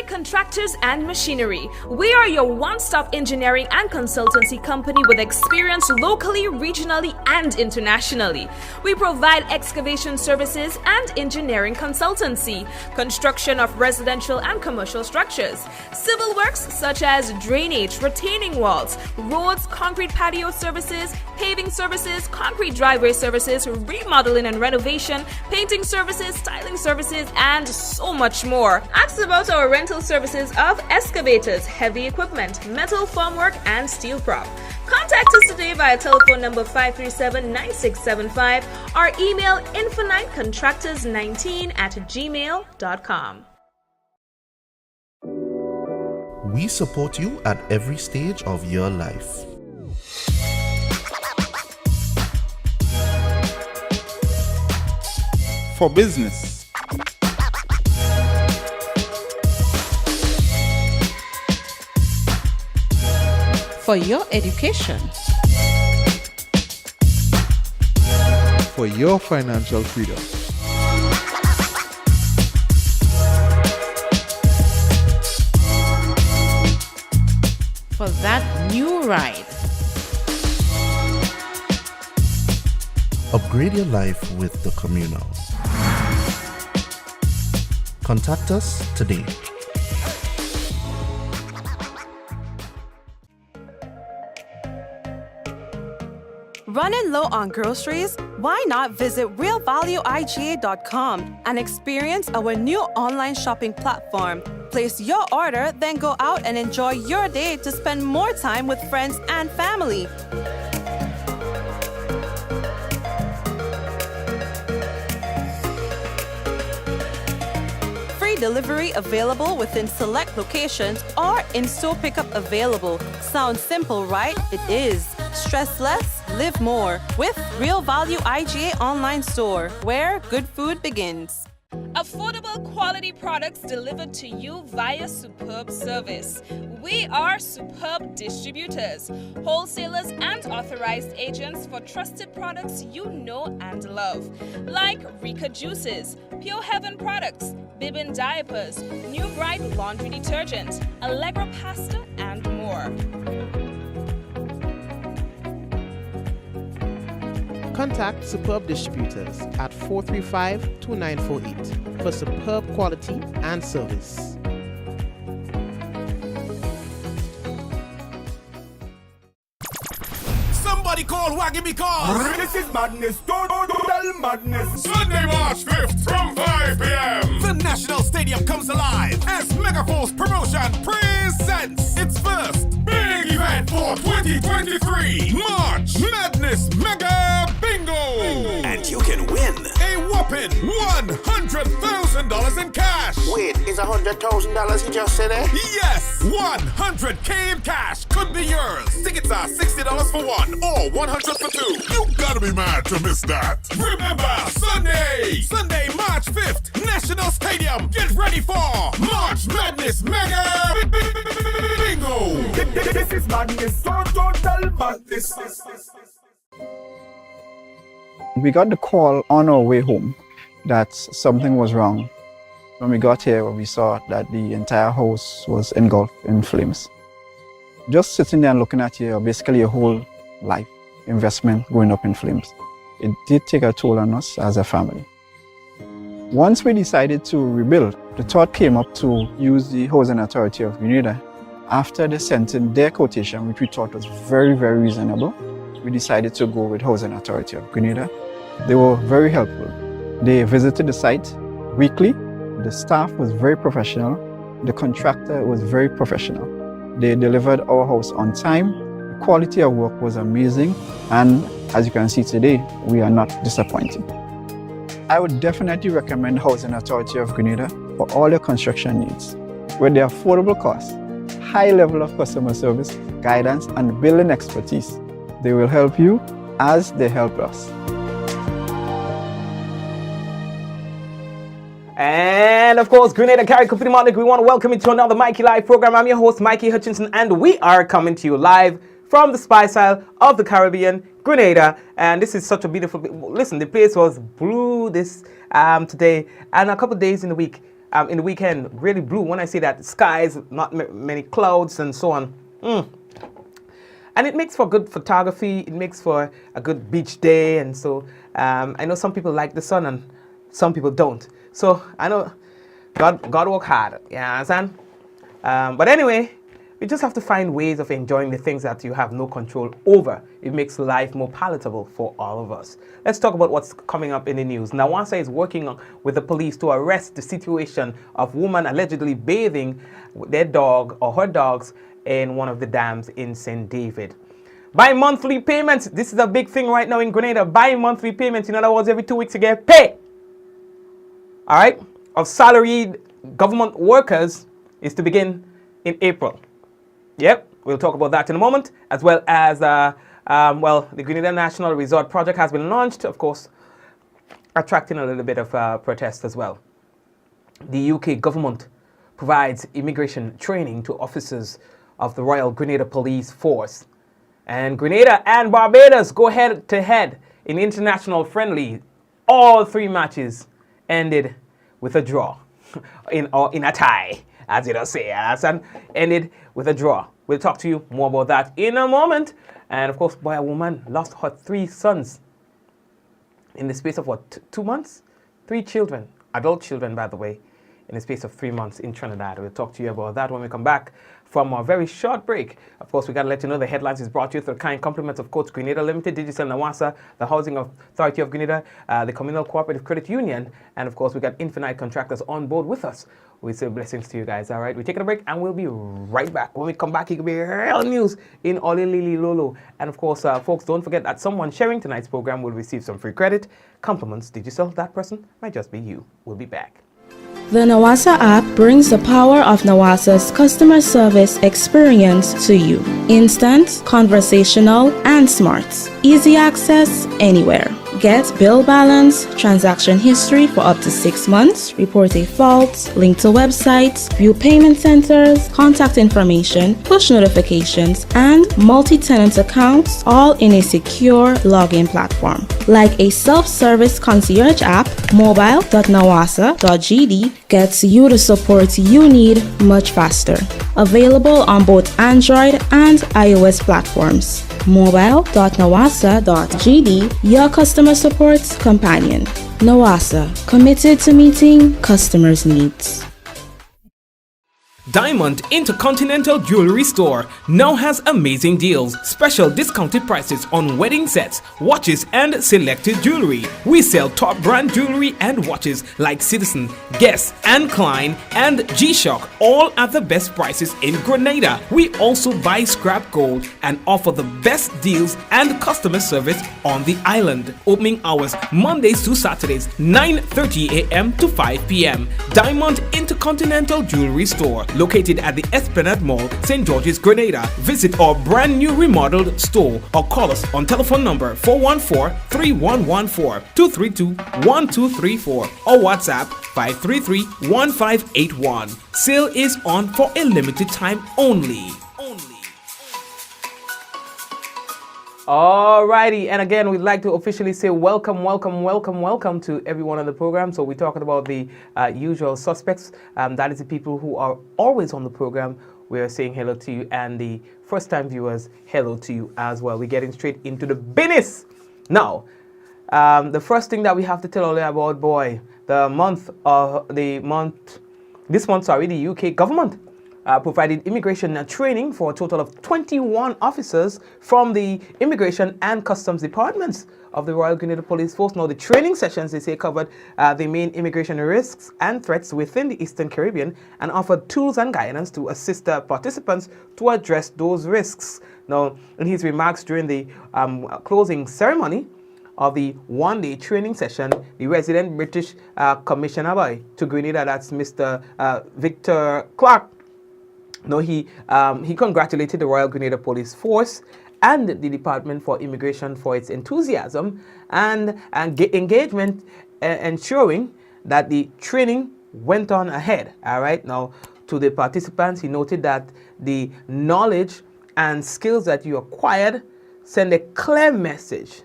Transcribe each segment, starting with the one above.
Contractors and Machinery. We are your one-stop engineering and consultancy company with experience locally, regionally, and internationally. We provide excavation services and engineering consultancy, construction of residential and commercial structures, civil works such as drainage, retaining walls, roads, concrete patio services, paving services, concrete driveway services, remodeling and renovation, painting services, styling services, and so much more. Ask about our rental services of excavators, heavy equipment, metal formwork, and steel prop. Contact us today via telephone number 537-9675 or email infinitecontractors19@gmail.com. We support you at every stage of your life. For business, for your education, for your financial freedom, for that new ride. Upgrade your life with the Communal. Contact us today. Running low on groceries? Why not visit realvalueiga.com and experience our new online shopping platform? Place your order, then go out and enjoy your day to spend more time with friends and family. Free delivery available within select locations or in-store pickup available. Sounds simple, right? It is. Stress less, live more with Real Value IGA online store, where good food begins. Affordable quality products delivered to you via superb service. We are superb distributors, wholesalers, and authorized agents for trusted products you know and love, like Rika Juices, Pure Heaven products, Bibin diapers, New Bright laundry detergent, Allegra pasta, and more. Contact Superb Distributors at 435-2948 for superb quality and service. Somebody call Waggy because this is madness, total madness. Sunday, March 5th from 5 p.m. The National Stadium comes alive as Megaforce Promotion presents its first big event for 2023. March Madness Mega Bingo. And you can win a whopping $100,000 in cash. Wait, is $100,000 you just said it? Yes, $100K in cash could be yours. Tickets are $60 for one or $100 for two. You gotta be mad to miss that. Remember, Sunday, March 5th, National Stadium. Get ready for March Madness Mega Bingo. This is madness, total madness. We got the call on our way home that something was wrong. When we got here, we saw that the entire house was engulfed in flames. Just sitting there and looking at you, basically a whole life investment going up in flames. It did take a toll on us as a family. Once we decided to rebuild, the thought came up to use the Housing Authority of Grenada. After they sent in their quotation, which we thought was very, very reasonable, we decided to go with Housing Authority of Grenada. They were very helpful. They visited the site weekly. The staff was very professional. The contractor was very professional. They delivered our house on time. The quality of work was amazing. And as you can see today, we are not disappointed. I would definitely recommend Housing Authority of Grenada for all your construction needs. With their affordable costs, high level of customer service, guidance, and building expertise, they will help you as they help us. And of course, Grenada Carry Company Martin, we want to welcome you to another Mikey Live program. I'm your host, Mikey Hutchinson, and we are coming to you live from the Spice Isle of the Caribbean, Grenada. And this is such a beautiful, listen, the place was blue this today, and a couple of days in the week, in the weekend, really blue. When I say that, skies, not many clouds and so on. And it makes for good photography. It makes for a good beach day. And so I know some people like the sun and some people don't. So I know God work hard. You understand? But anyway, you just have to find ways of enjoying the things that you have no control over. It makes life more palatable for all of us. Let's talk about what's coming up in the news. Nawasa is working with the police to arrest the situation of woman allegedly bathing their dog or her dogs in one of the dams in St. David. Bi-monthly payments. This is a big thing right now in Grenada. Bi-monthly payments. In other words, every 2 weeks you get pay. All right? Of salaried government workers is to begin in April. Yep, we'll talk about that in a moment, as well as, the Grenada National Resort project has been launched, of course, attracting a little bit of protest as well. The UK government provides immigration training to officers of the Royal Grenada Police Force. And Grenada and Barbados go head-to-head in international friendly. All 3 matches ended with a draw, in a tie, as you don't say, and ended with a draw. We'll talk to you more about that in a moment. And of course, boy, a woman lost her 3 sons in the space of what, 2 months? 3 children, adult children, by the way, in the space of 3 months in Trinidad. We'll talk to you about that when we come back from a very short break. Of course, we got to let you know the headlines is brought to you through the kind compliments of Coach Grenada Limited, Digital Nawasa, the Housing Authority of Grenada, the Communal Cooperative Credit Union, and of course, we got Infinite Contractors on board with us. We say blessings to you guys, all right? We're taking a break, and we'll be right back. When we come back, it will be real news in Olilili Lolo. And of course, folks, don't forget that someone sharing tonight's program will receive some free credit. Compliments, did you sell that person? Might just be you. We'll be back. The Nawasa app brings the power of Nawasa's customer service experience to you. Instant, conversational, and smart. Easy access anywhere. Get bill balance, transaction history for up to 6 months, report a fault, link to websites, view payment centers, contact information, push notifications, and multi-tenant accounts, all in a secure login platform. Like a self-service concierge app, mobile.nawasa.gd gets you the support you need much faster. Available on both Android and iOS platforms. mobile.nawasa.gd, your customer support companion. Nawasa, committed to meeting customers' needs. Diamond Intercontinental Jewelry Store now has amazing deals, special discounted prices on wedding sets, watches, and selected jewelry. We sell top brand jewelry and watches like Citizen, Guess, and Klein, and G-Shock, all at the best prices in Grenada. We also buy scrap gold and offer the best deals and customer service on the island. Opening hours Mondays to Saturdays, 9:30 a.m. to 5 p.m. Diamond Intercontinental Jewelry Store, located at the Esplanade Mall, St. George's, Grenada. Visit our brand new remodeled store or call us on telephone number 414-3114, 232-1234 or WhatsApp 533-1581. Sale is on for a limited time only. Alrighty, and again, we'd like to officially say welcome to everyone on the program. So we're talking about the usual suspects. That is the people who are always on the program. We are saying hello to you, and the first-time viewers, hello to you as well. We're getting straight into the business. Now, the first thing that we have to tell you about, boy, the UK government provided immigration training for a total of 21 officers from the Immigration and Customs Departments of the Royal Grenada Police Force. Now, the training sessions, they say, covered the main immigration risks and threats within the Eastern Caribbean and offered tools and guidance to assist participants to address those risks. Now, in his remarks during the closing ceremony of the one-day training session, the resident British Commissioner to Grenada, that's Mr. Victor Clark, no, he congratulated the Royal Grenada Police Force and the Department for Immigration for its enthusiasm and engagement, ensuring that the training went on ahead. All right. Now, to the participants, he noted that the knowledge and skills that you acquired send a clear message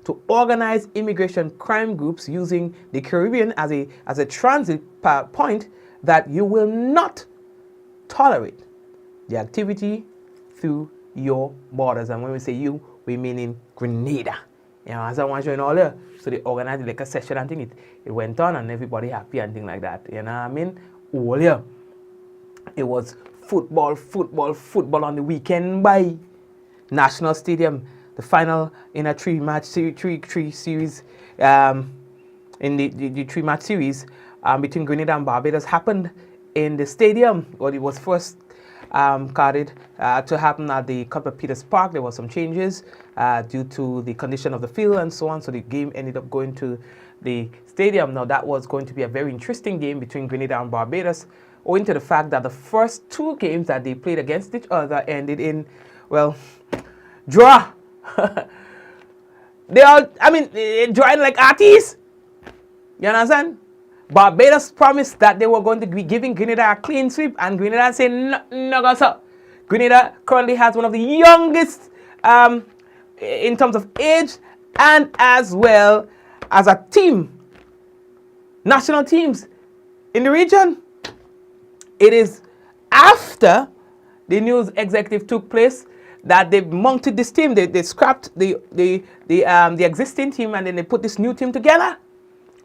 to organize immigration crime groups using the Caribbean as a transit point, that you will not tolerate the activity through your borders. And when we say you, we mean in Grenada. You know, as I want you all there. So they organized like a session and thing. It went on and everybody happy and thing like that. You know what I mean? All year. It was football on the weekend by National Stadium. The final in a three-match series, in the three-match series between Grenada and Barbados happened in the stadium. Well, it was first carded to happen at the Copper Peters Park. There were some changes due to the condition of the field and so on. So the game ended up going to the stadium. Now that was going to be a very interesting game between Grenada and Barbados, owing to the fact that the first two games that they played against each other ended in, well, draw. They all, I mean, drawing like artists. You understand? Barbados promised that they were going to be giving Grenada a clean sweep, and Grenada said, no, go so. Grenada currently has one of the youngest in terms of age and as well as a team, national teams in the region. It is after the news executive took place that they mounted this team. They scrapped the existing team, and then they put this new team together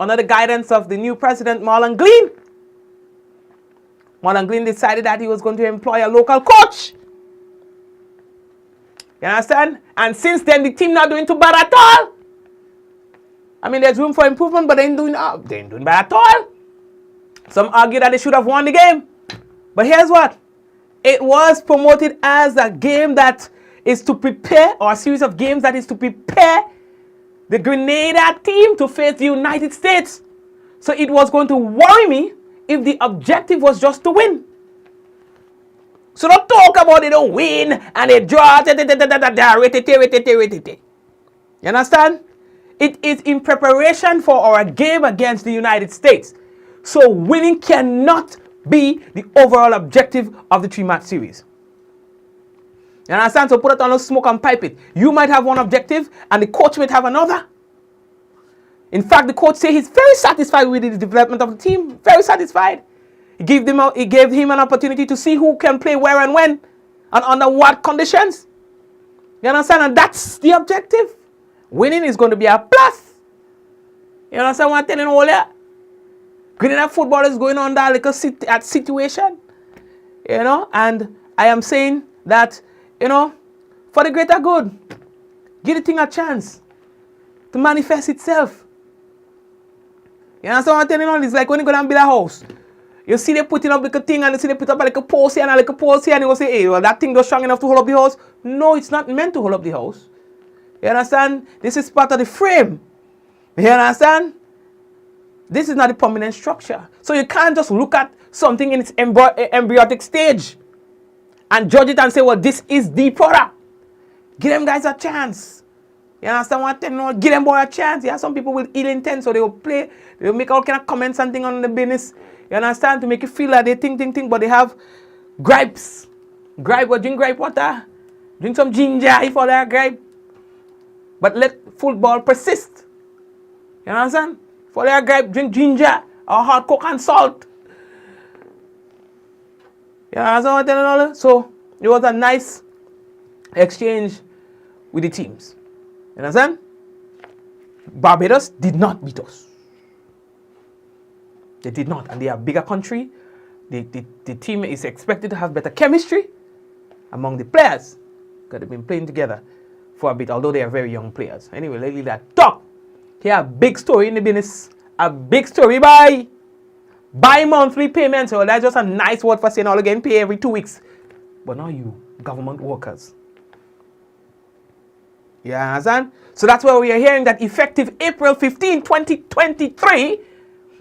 under the guidance of the new president, Marlon Glean. Marlon Glean decided that he was going to employ a local coach. You understand? And since then, the team not doing too bad at all. I mean, there's room for improvement, but they ain't doing bad at all. Some argue that they should have won the game. But here's what. It was promoted as a game that is to prepare, or a series of games that is to prepare the Grenada team to face the United States. So it was going to worry me if the objective was just to win. So don't talk about they don't win and they draw. You understand? It is in preparation for our game against the United States. So winning cannot be the overall objective of the three-match series. You understand? So put it on a smoke and pipe it. You might have one objective and the coach might have another. In fact, the coach said he's very satisfied with the development of the team. Very satisfied. He gave him an opportunity to see who can play where and when and under what conditions. You understand? And that's the objective. Winning is going to be a plus. You understand what I'm telling you all here? Grenada football is going on that little situation. You know, and I am saying that, you know, for the greater good, give the thing a chance to manifest itself. You understand what I'm telling you? It's like when you go down and build a house. You see they putting up like a thing and you see they put up like a post here and like a post here and you will say, hey, well, that thing was strong enough to hold up the house. No, it's not meant to hold up the house. You understand? This is part of the frame. You understand? This is not a permanent structure. So you can't just look at something in its embryonic stage and judge it and say, well, this is the product. Give them guys a chance. You understand what I'm telling you? Give them boy a chance. Yeah, some people with ill intent, so they will play, they will make all kind of comments and things on the business. You understand? To make you feel like they think, but they have gripes. Drink gripe water. Drink some ginger if all that gripe. But let football persist. You understand? For their gripe, drink ginger or hot coke and salt. You understand what I'm telling you? So it was a nice exchange with the teams. You understand? Barbados did not beat us. They did not. And they are a bigger country. The team is expected to have better chemistry among the players. Because they've been playing together for a bit, although they are very young players. Anyway, lately that talk. Here, a big story in the business. A big story by monthly payments. So that's just a nice word for saying all again pay every 2 weeks. But now you, government workers. You understand? So that's why we are hearing that effective April 15, 2023,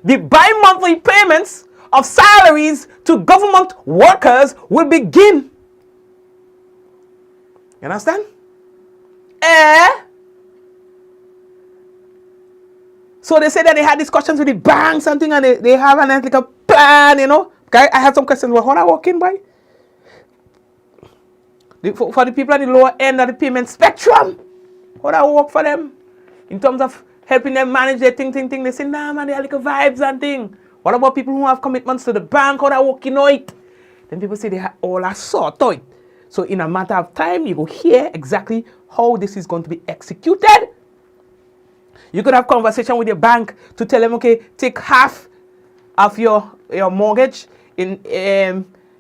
the bi-monthly payments of salaries to government workers will begin. You understand? So they say that they had discussions with the bank, something, and they have an like a plan, you know. Okay, I have some questions. Well, how do I walk in by? For the people at the lower end of the payment spectrum, how do I work for them? in terms of helping them manage their thing, they say, nah, man, they are like vibes and thing. What about people who have commitments to the bank or they're working on it? Then people say they have all are sorted. So in a matter of time, you will hear exactly how this is going to be executed. You could have conversation with your bank to tell them, okay, take half of your mortgage in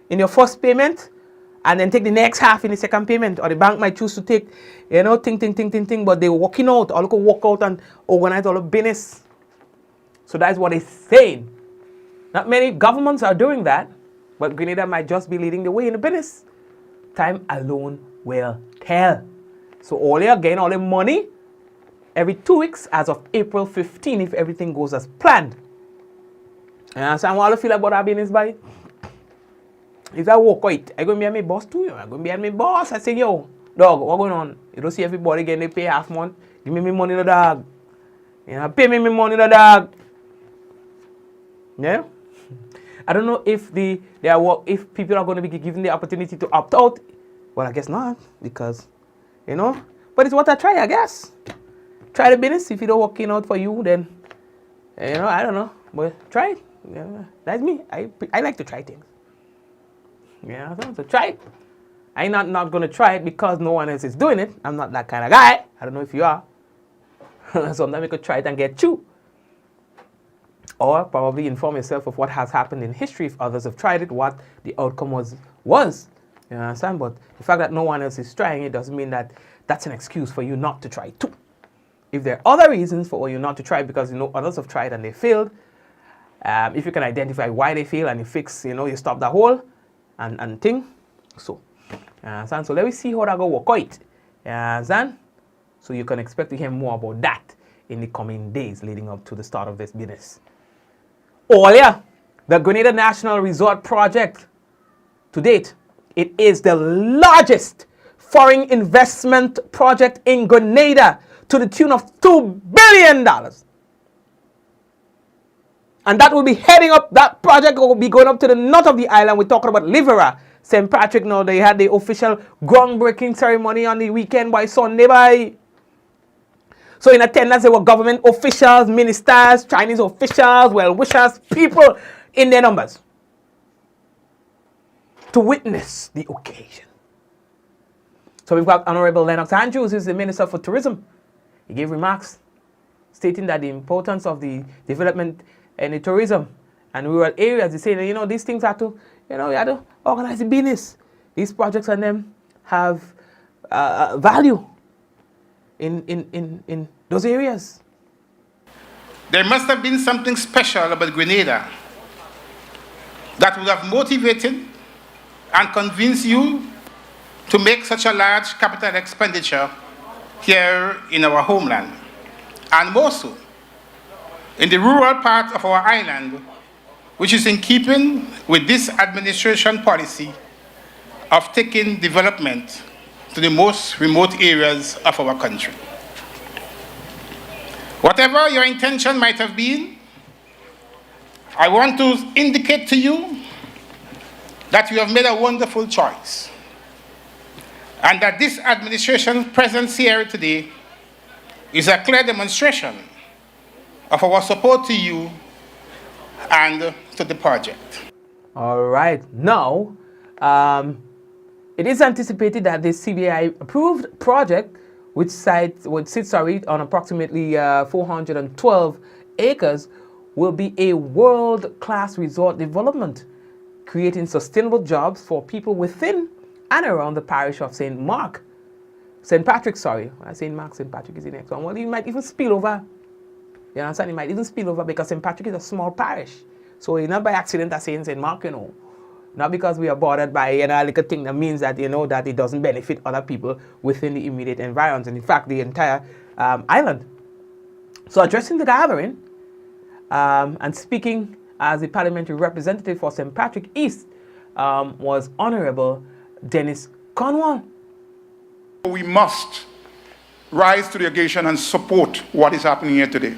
your first payment, and then take the next half in the second payment. Or the bank might choose to take, thing, but they're working out, or could work out and organize all the business. So that's what it's saying. Not many governments are doing that, but Grenada might just be leading the way in the business. Time alone will tell. So all you're getting all the money every 2 weeks as of April 15 if everything goes as planned. You understand what I feel about our business, boy? If I walk out, I'm going to be my boss too. I'm going to be my boss. I say, yo, dog, what going on? You don't see everybody getting they pay half month. Give me my money, the dog. Pay me my money, the dog. Yeah? I don't know if if people are going to be given the opportunity to opt out. Well, I guess not, because, but it's what I try, I guess. Try the business. If it don't working out for you, then, I don't know. But try it. Yeah, that's me. I like to try things. Yeah, so try it. I'm not going to try it because no one else is doing it. I'm not that kind of guy. I don't know if you are. Sometimes you could try it and get you. Or probably inform yourself of what has happened in history if others have tried it, what the outcome was. You understand? But the fact that no one else is trying it doesn't mean that that's an excuse for you not to try it too. If there are other reasons for you not to try it because others have tried and they failed, if you can identify why they fail and you fix, you stop the hole and thing. So let me see how that go work out. So you can expect to hear more about that in the coming days leading up to the start of this business. Earlier, the Grenada National Resort Project, to date, it is the largest foreign investment project in Grenada to the tune of $2 billion. And that will be heading up, that project will be going up to the north of the island. We're talking about Livera, St. Patrick. Now they had the official groundbreaking ceremony on the weekend by Sunday. So in attendance, there were government officials, ministers, Chinese officials, well-wishers, people in their numbers to witness the occasion. So we've got Honorable Lennox Andrews, who's the Minister for Tourism. He gave remarks stating that the importance of the development in the tourism and rural areas. He said, these things have to, you have to organize the business. These projects and them have value in those areas. There must have been something special about Grenada that would have motivated and convinced you to make such a large capital expenditure here in our homeland, and more so in the rural part of our island, which is in keeping with this administration policy of taking development to the most remote areas of our country. Whatever your intention might have been, I want to indicate to you that you have made a wonderful choice, and that this administration's presence here today is a clear demonstration of our support to you and to the project. All right. Now, it is anticipated that this CBI-approved project, which sits on approximately 412 acres, will be a world-class resort development, creating sustainable jobs for people within and around the parish of St. Patrick, sorry. When I say Mark, St. Patrick is the next one. Well, it might even spill over. You understand? It might even spill over because St. Patrick is a small parish. So it's not by accident I say St. Mark, Not because we are bothered by a little thing that means that, that it doesn't benefit other people within the immediate environs. And in fact, the entire island. So addressing the gathering and speaking as the parliamentary representative for St. Patrick East was Honorable Dennis Cornwall. We must rise to the occasion and support what is happening here today.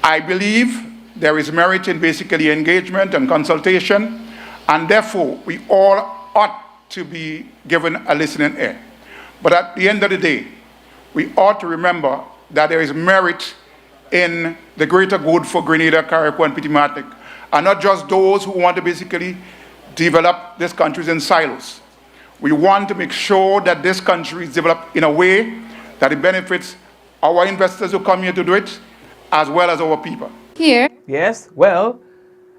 I believe there is merit in basically engagement and consultation, and therefore we all ought to be given a listening ear. But at the end of the day, we ought to remember that there is merit in the greater good for Grenada, Carriacou, and Petit Martinique, and not just those who want to basically develop these countries in silos. We want to make sure that this country is developed in a way that it benefits our investors who come here to do it, as well as our people. Here. Yes, well,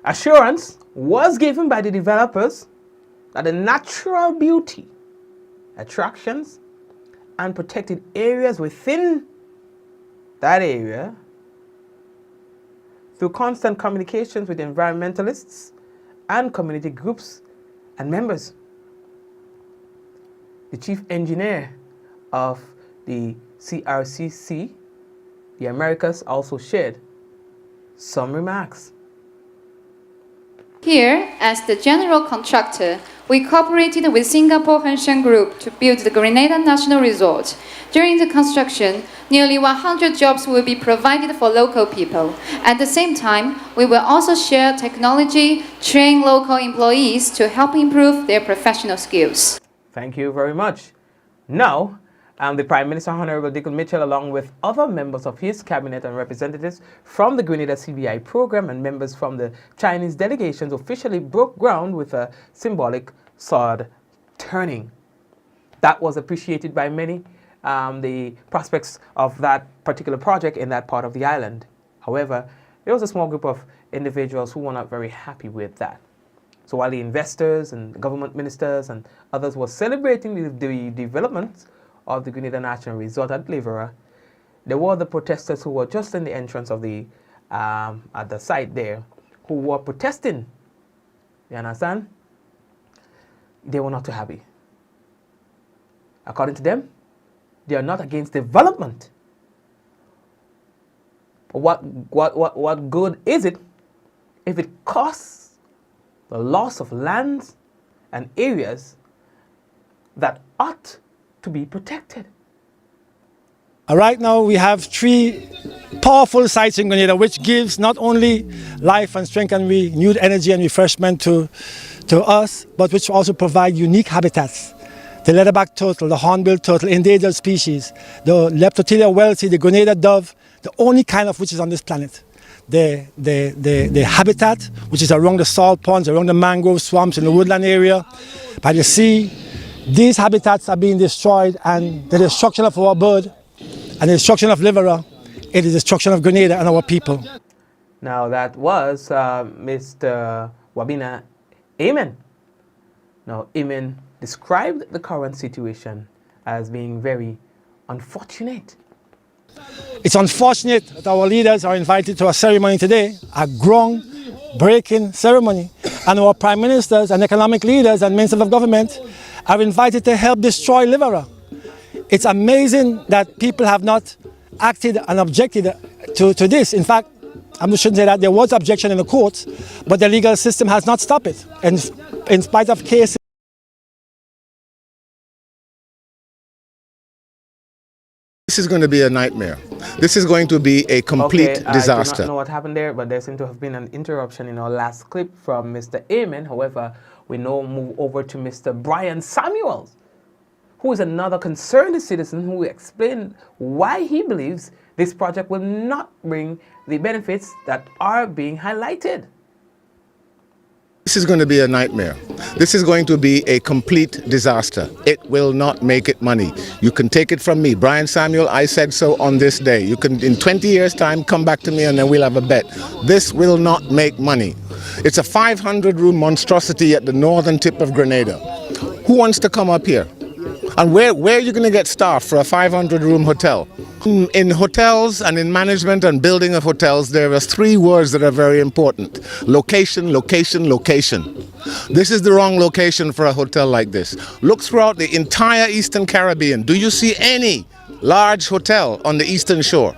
assurance was given by the developers that the natural beauty, attractions, and protected areas within that area, through constant communications with environmentalists and community groups and members. The chief engineer of the CRCC, the Americas, also shared some remarks. Here, as the general contractor, we cooperated with Singapore Henshan Group to build the Grenada National Resort. During the construction, nearly 100 jobs will be provided for local people. At the same time, we will also share technology, train local employees to help improve their professional skills. Thank you very much. Now, the Prime Minister, Honorable Dickon Mitchell, along with other members of his cabinet and representatives from the Grenada CBI program and members from the Chinese delegations, officially broke ground with a symbolic sword turning. That was appreciated by many, the prospects of that particular project in that part of the island. However, there was a small group of individuals who were not very happy with that. So while the investors and government ministers and others were celebrating the development of the Grenada National Resort at Livera, there were the protesters who were just in the entrance of the at the site there, who were protesting. You understand? They were not too happy. According to them, they are not against development. But what good is it if it costs the loss of lands and areas that ought to be protected? Right now we have 3 powerful sites in Grenada, which gives not only life and strength and renewed energy and refreshment to us, but which also provide unique habitats. The leatherback turtle, the hornbill turtle, endangered species, the Leptotelia welsii, the Grenada dove, the only kind of which is on this planet. The habitat, which is around the salt ponds, around the mangrove swamps in the woodland area, by the sea, these habitats are being destroyed, and the destruction of our bird and the destruction of Livera, it is the destruction of Grenada and our people. Now that was Mr. Wabina Amen. Now Amen described the current situation as being very unfortunate. It's unfortunate that our leaders are invited to a ceremony today, a ground-breaking ceremony, and our prime ministers and economic leaders and ministers of government are invited to help destroy Livera. It's amazing that people have not acted and objected to this. In fact, I shouldn't say that there was objection in the courts, but the legal system has not stopped it. And in spite of cases, this is going to be a nightmare. This is going to be a complete disaster. I do not know what happened there, but there seemed to have been an interruption in our last clip from Mr. Amen. However, we now move over to Mr. Brian Samuels, who is another concerned citizen who explained why he believes this project will not bring the benefits that are being highlighted. This is going to be a nightmare. This is going to be a complete disaster. It will not make it money. You can take it from me. Brian Samuel, I said so on this day. You can, in 20 years' time, come back to me and then we'll have a bet. This will not make money. It's a 500-room monstrosity at the northern tip of Grenada. Who wants to come up here? And where are you going to get staff for a 500-room hotel? In hotels and in management and building of hotels, there are 3 words that are very important. Location, location, location. This is the wrong location for a hotel like this. Look throughout the entire Eastern Caribbean. Do you see any large hotel on the Eastern Shore?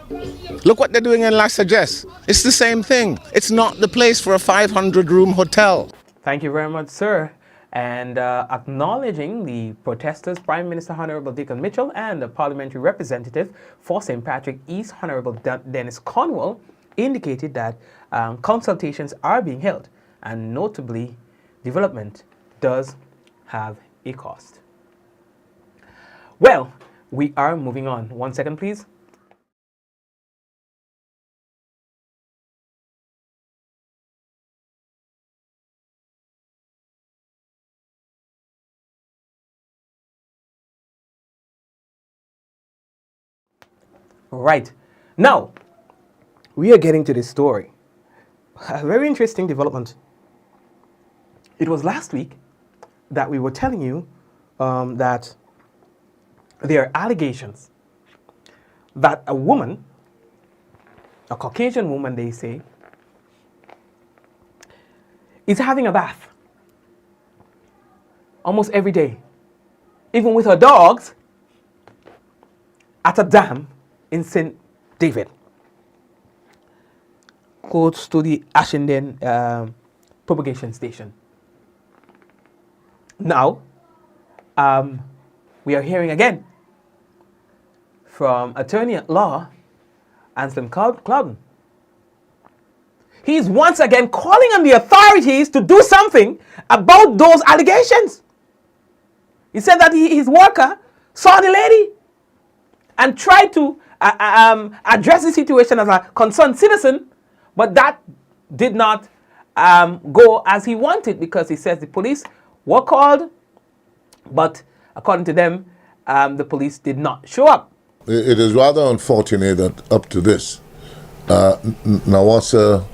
Look what they're doing in La Sagesse. It's the same thing. It's not the place for a 500-room hotel. Thank you very much, sir. And acknowledging the protesters, Prime Minister Honorable Dickon Mitchell and the Parliamentary Representative for St. Patrick East, Honorable Dennis Cornwall, indicated that consultations are being held, and notably, development does have a cost. Well, we are moving on. 1 second, please. Right. Now, we are getting to this story. A very interesting development. It was last week that we were telling you that there are allegations that a woman, a Caucasian woman, they say, is having a bath almost every day, even with her dogs, at a dam in St. David, close to the Ashendon propagation station. Now, we are hearing again from attorney at law, Anselm Clouden. He's once again calling on the authorities to do something about those allegations. He said that his worker saw the lady and tried to address the situation as a concerned citizen, but that did not go as he wanted, because he says the police were called, but according to them, the police did not show up. It is rather unfortunate that up to this, Nawasa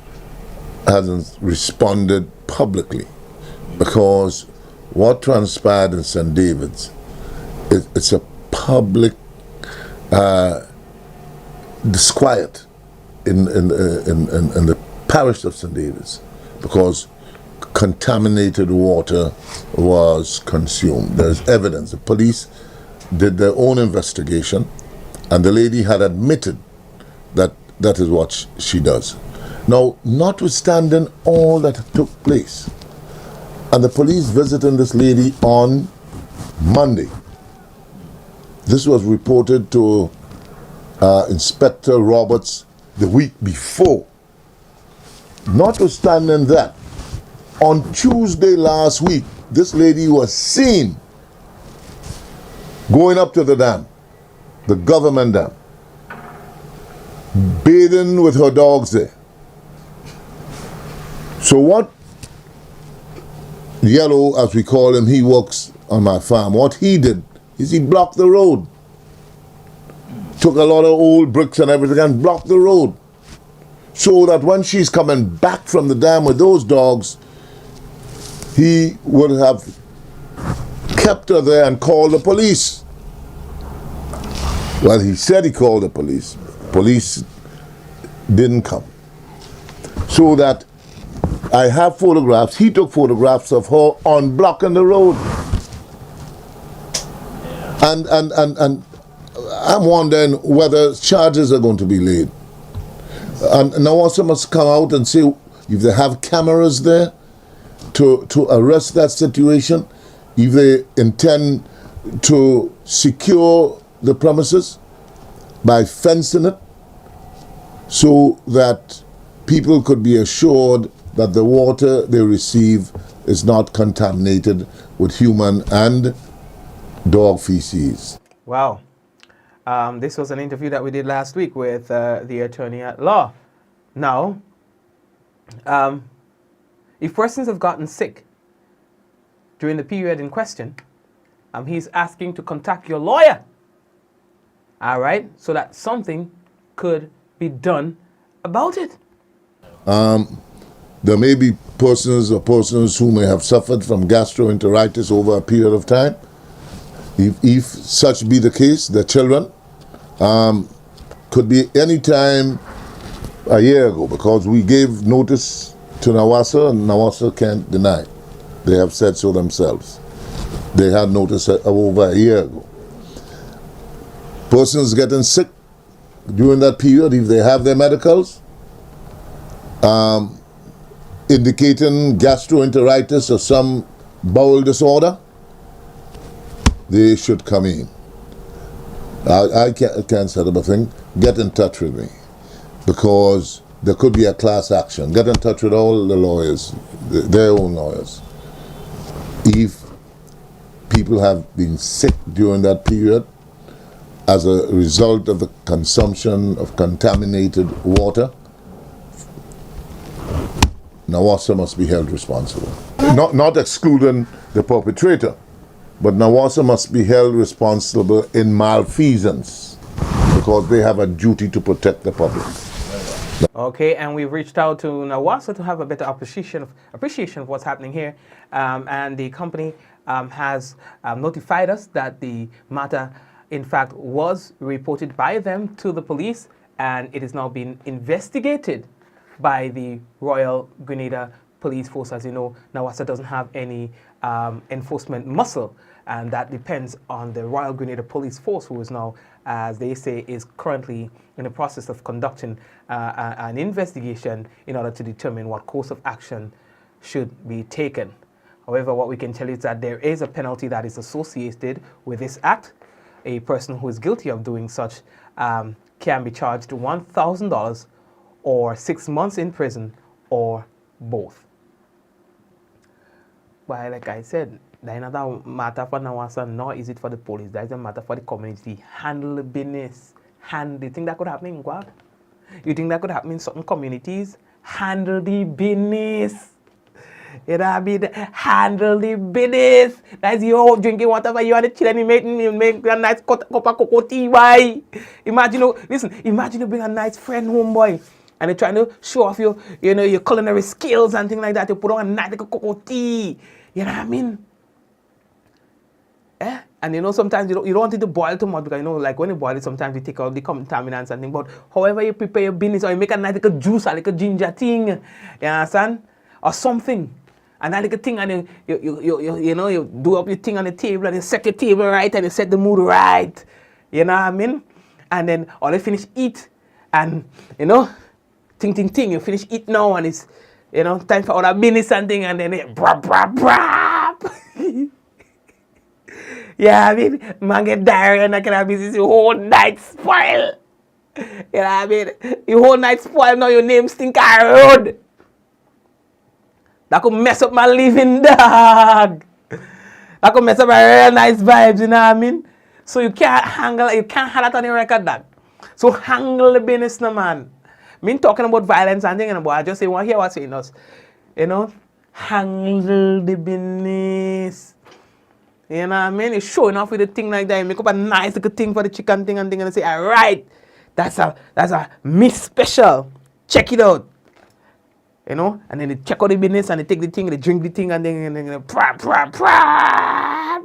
hasn't responded publicly, because what transpired in St. David's, it's a public disquiet in the parish of St. David's, because contaminated water was consumed. There's evidence. The police did their own investigation, and the lady had admitted that that is what she does. Now, notwithstanding all that took place, and the police visiting this lady on Monday, this was reported to Inspector Roberts the week before. Notwithstanding that, on Tuesday last week, this lady was seen going up to the dam, the government dam, bathing with her dogs there. So what Yellow, as we call him, he works on my farm, what he did is he blocked the road. Took a lot of old bricks and everything and blocked the road, so that when she's coming back from the dam with those dogs, he would have kept her there and called the police. Well, he said he called the police. Police didn't come. So that I have photographs. He took photographs of her on blocking the road. And I'm wondering whether charges are going to be laid. And Nawasa must come out and say if they have cameras there to arrest that situation, if they intend to secure the premises by fencing it, so that people could be assured that the water they receive is not contaminated with human and dog feces. Wow. This was an interview that we did last week with the attorney at law. Now, if persons have gotten sick during the period in question, he's asking to contact your lawyer, all right, so that something could be done about it. There may be persons who may have suffered from gastroenteritis over a period of time. If such be the case, the children could be any time a year ago, because we gave notice to Nawasa, and Nawasa can't deny. They have said so themselves. They had notice over a year ago. Persons getting sick during that period, if they have their medicals, indicating gastroenteritis or some bowel disorder, they should come in. I can't set up a thing. Get in touch with me, because there could be a class action. Get in touch with all the lawyers, their own lawyers. If people have been sick during that period as a result of the consumption of contaminated water, Nawasa must be held responsible. Not excluding the perpetrator, but Nawasa must be held responsible in malfeasance, because they have a duty to protect the public. Okay, and we've reached out to Nawasa to have a better appreciation of what's happening here, and the company has notified us that the matter, in fact, was reported by them to the police, and it is now being investigated by the Royal Grenada Police Force. As you know, Nawasa doesn't have any enforcement muscle, and that depends on the Royal Grenada Police Force, who is now, as they say, is currently in the process of conducting an investigation in order to determine what course of action should be taken. However, what we can tell you is that there is a penalty that is associated with this act. A person who is guilty of doing such can be charged $1,000 or 6 months in prison or both. But like I said, that is not a matter for Nawasa, nor is it for the police. That is a matter for the community. Handle the business. You think that could happen in Guad? You think that could happen in certain communities? Handle the business. You know what I mean? Handle the business. That's you drinking whatever you want to chill and you make a nice cup of cocoa tea, boy. Imagine, listen, imagine you bring a nice friend home, boy, and you're trying to show off your culinary skills and things like that. You put on a nice cocoa tea. You know what I mean? Eh? And sometimes you don't want it to boil too much because like when you boil it, sometimes you take out the contaminants and things. But however you prepare your business, or you make a nice little juice or like a ginger thing, you understand? Or something. And that little thing, and you do up your thing on the table and you set your table right and you set the mood right. You know what I mean? And then all you finish eat and ting, you finish eat now and it's time for other business and thing, and then brap. Yeah, I mean, man get diarrhea and that kind of business, your whole night spoil. You know what I mean? Your whole night spoil, now your name stink on road. That could mess up my living, dog. That could mess up my real nice vibes, you know what I mean? So you can't have that on your record, dog. So handle the business, no, man. Me talking about violence and things, but I just say, hear what's saying us. Handle the business. You know what I mean? You're showing off with a thing like that. You make up a nice little thing for the chicken thing and thing, and say, all right, that's a meat special. Check it out. And then they check out the business and they take the thing, they drink the thing, and then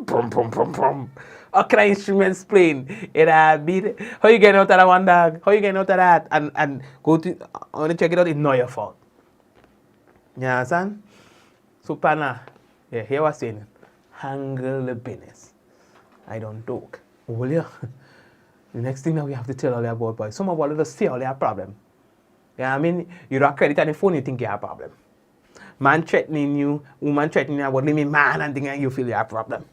boom. All kind of instruments playing. How you getting out of that one, dog? How you getting out of that? And go to, I want to check it out, it's not your fault. You understand? So, Pana, here was saying, handle the business. I don't talk. Will you? The next thing that we have to tell all the about, boys, some of all just say all their problem. Yeah, I mean, you don't credit on the phone, you think you have a problem. Man threatening you, woman threatening you about me man and thing, and you feel you have a problem.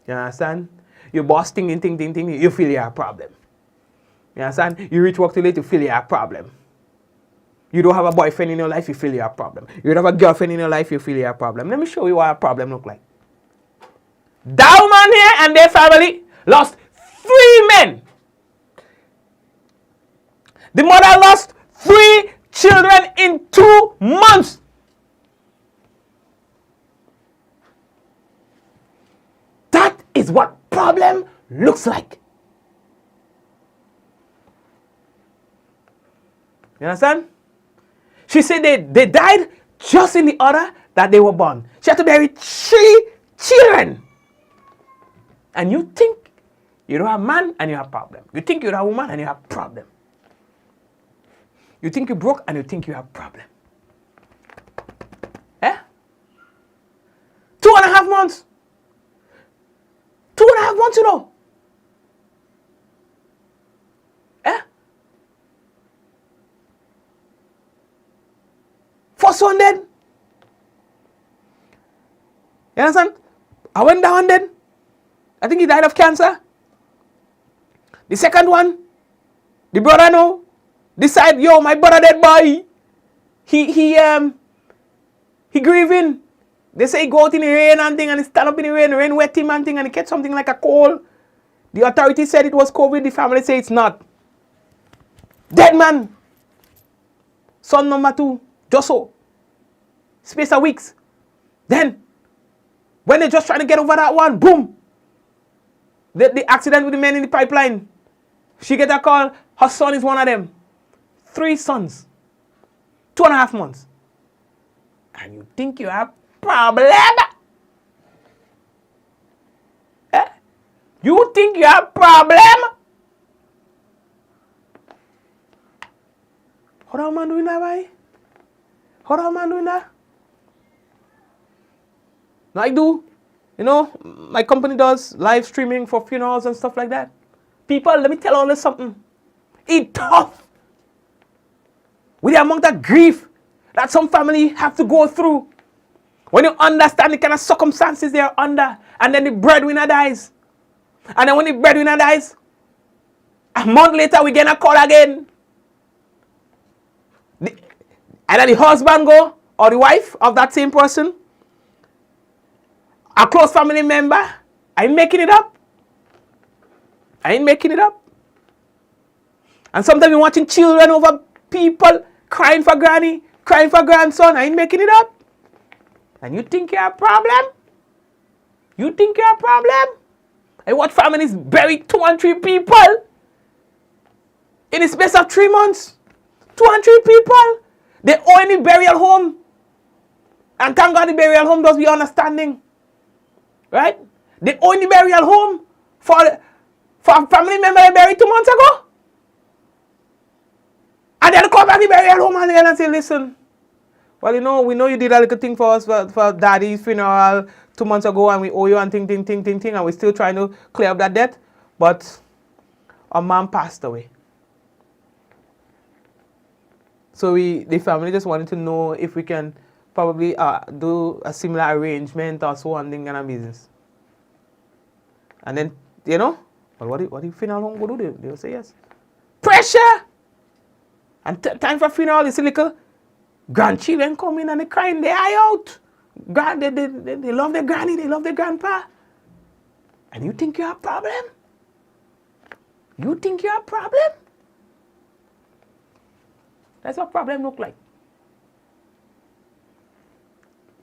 You understand? Your boss thing, you feel you have a problem. You understand? You reach work too late, you feel you have a problem. You don't have a boyfriend in your life, you feel you have a problem. You don't have a girlfriend in your life, you feel you have a problem. Let me show you what a problem look like. That man here and their family lost 3 men. The mother lost 3 children in 2 months. That is what problem looks like. You understand? She said they died just in the order that they were born. She had to bury 3 children. And you think you're a man and you have a problem. You think you're a woman and you have a problem. You think you're broke and you think you have a problem. Eh? 2.5 months. 2.5 months, you know. Eh? First one dead. You understand? I went down dead. I think he died of cancer. The second one, the brother no. Decide, yo, my brother dead boy. He grieving. They say he go out in the rain and thing and he stand up in the rain wet him and thing and he catch something like a cold. The authority said it was COVID, the family say it's not. Dead man. Son number 2, just so. Space of weeks. Then, when they just trying to get over that one, boom. The accident with the men in the pipeline. She get a call, her son is one of them. 3 sons. 2.5 months. And you think you have problem? Eh? You think you have problem? How are man doing that, boy? How are man doing that? No, I do. You know, my company does live streaming for funerals and stuff like that. People, let me tell all this something. It's tough. With the amount of grief that some family have to go through. When you understand the kind of circumstances they are under, and then the breadwinner dies. And then when the breadwinner dies, a month later we get a call again. Either the husband go, or the wife of that same person, a close family member. I ain't making it up. I ain't making it up. And sometimes you're watching children over people crying for granny, crying for grandson. I ain't making it up. And you think you have a problem? You think you have a problem? I watch families bury 2 and 3 people in the space of 3 months. 2 and 3 people. They own the burial home. And thank God the burial home does be understanding. Right? They own the burial home for a family member they buried 2 months ago. And then come back to the burial home and say, listen, well, you know, we know you did a little thing for us for daddy's funeral 2 months ago, and we owe you and ting, and we're still trying to clear up that debt. But our mom passed away. So the family just wanted to know if we can probably do a similar arrangement or so on, thing and a business. And then, you know, well, what the funeral home go do? They'll say yes. Pressure! And time for funeral, you see little grandchildren come in and they crying their eye out. They love their granny, they love their grandpa. And you think you have a problem? You think you have a problem? That's what problem look like.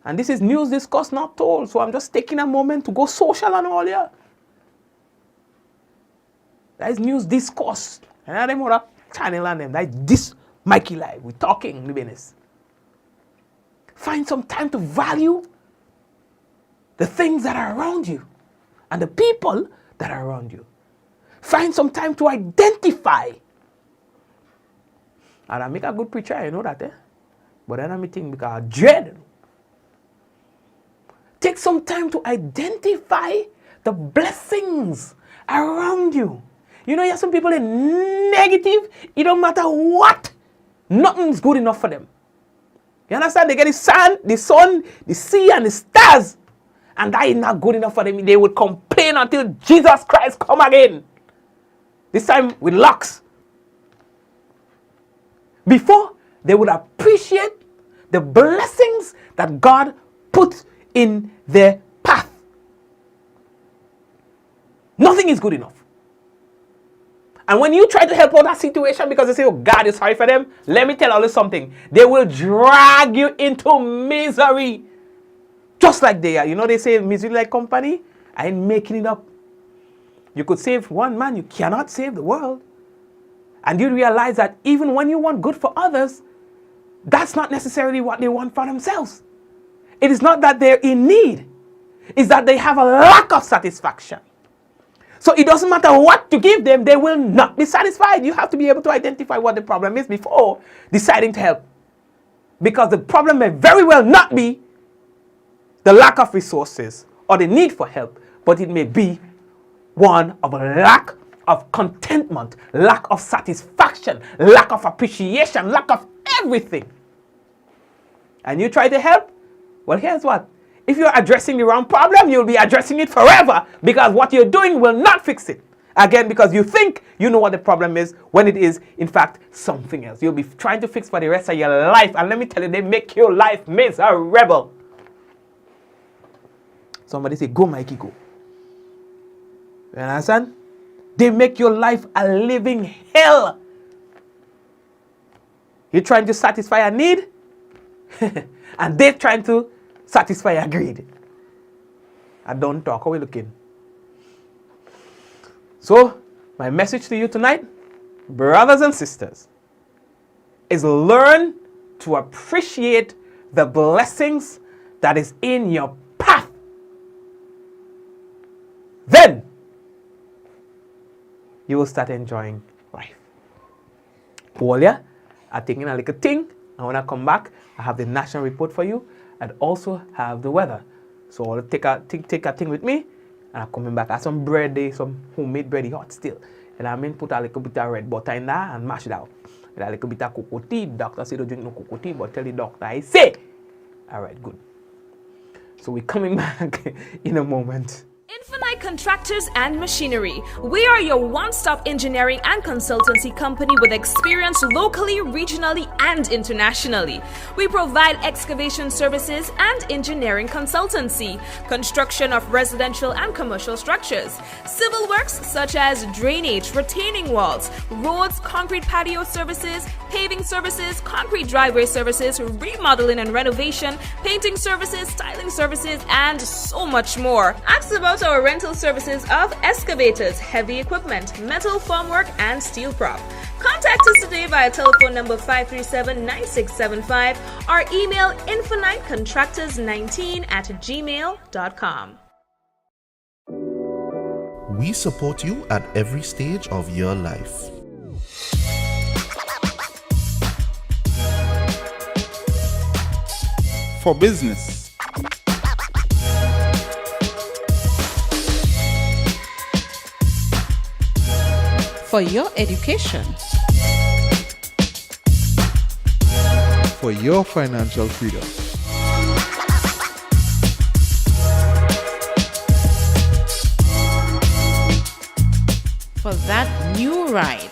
And this is news discussed, not told. So I'm just taking a moment to go social and all here. That is news discussed. And I them other channel and them. That is this Mikey Live. We're talking the business. Find some time to value the things that are around you and the people that are around you. Find some time to identify. And I make a good preacher, you know that, eh? But then I'm thinking because I dread. Take some time to identify the blessings around you. You know, you have some people in negative. It don't matter what. Nothing's good enough for them. You understand? They get the sun, the sea, and the stars. And that is not good enough for them. They would complain until Jesus Christ come again. This time with locks. Before, they would appreciate the blessings that God put in their path. Nothing is good enough. And when you try to help out that situation because they say, oh, God is sorry for them, let me tell you something. They will drag you into misery. Just like they are. You know, they say misery like company. I ain't making it up. You could save one man, you cannot save the world. And you realize that even when you want good for others, that's not necessarily what they want for themselves. It is not that they're in need. It's that they have a lack of satisfaction. So it doesn't matter what you give them, they will not be satisfied. You have to be able to identify what the problem is before deciding to help. Because the problem may very well not be the lack of resources or the need for help, but it may be one of a lack of contentment, lack of satisfaction, lack of appreciation, lack of everything. And you try to help? Well, here's what. If you're addressing the wrong problem, you'll be addressing it forever because what you're doing will not fix it. Again, because you think you know what the problem is when it is, in fact, something else. You'll be trying to fix for the rest of your life. And let me tell you, they make your life miserable. Somebody say, go, Mikey, go. You understand? They make your life a living hell. You're trying to satisfy a need, and they're trying to satisfy a greed. I don't talk. How are we looking? So, My message to you tonight, brothers and sisters, is learn to appreciate the blessings that is in your path. Then you will start enjoying life. Paria, I'm taking a little thing, and when I come back, I have the national report for you, and also have the weather. So I'll take a thing with me, and I'm coming back. I have some bread there, some homemade bread, hot still. And I put a little bit of red butter in there and mash it out. And a little bit of cocoa tea. Doctor said don't drink no cocoa tea, but tell the doctor I say. All right, good. So we're coming back in a moment. Infinite Contractors and Machinery. We are your one-stop engineering and consultancy company with experience locally, regionally, and internationally. We provide excavation services and engineering consultancy, construction of residential and commercial structures, civil works such as drainage, retaining walls, roads, concrete patio services, paving services, concrete driveway services, remodeling and renovation, painting services, styling services, and so much more. Ask about our rental services of excavators, heavy equipment, metal formwork, and steel prop. Contact us today via telephone number 537-9675 or email infinitecontractors19@gmail.com. We support you at every stage of your life. For business. For your education. For your financial freedom. For that new ride.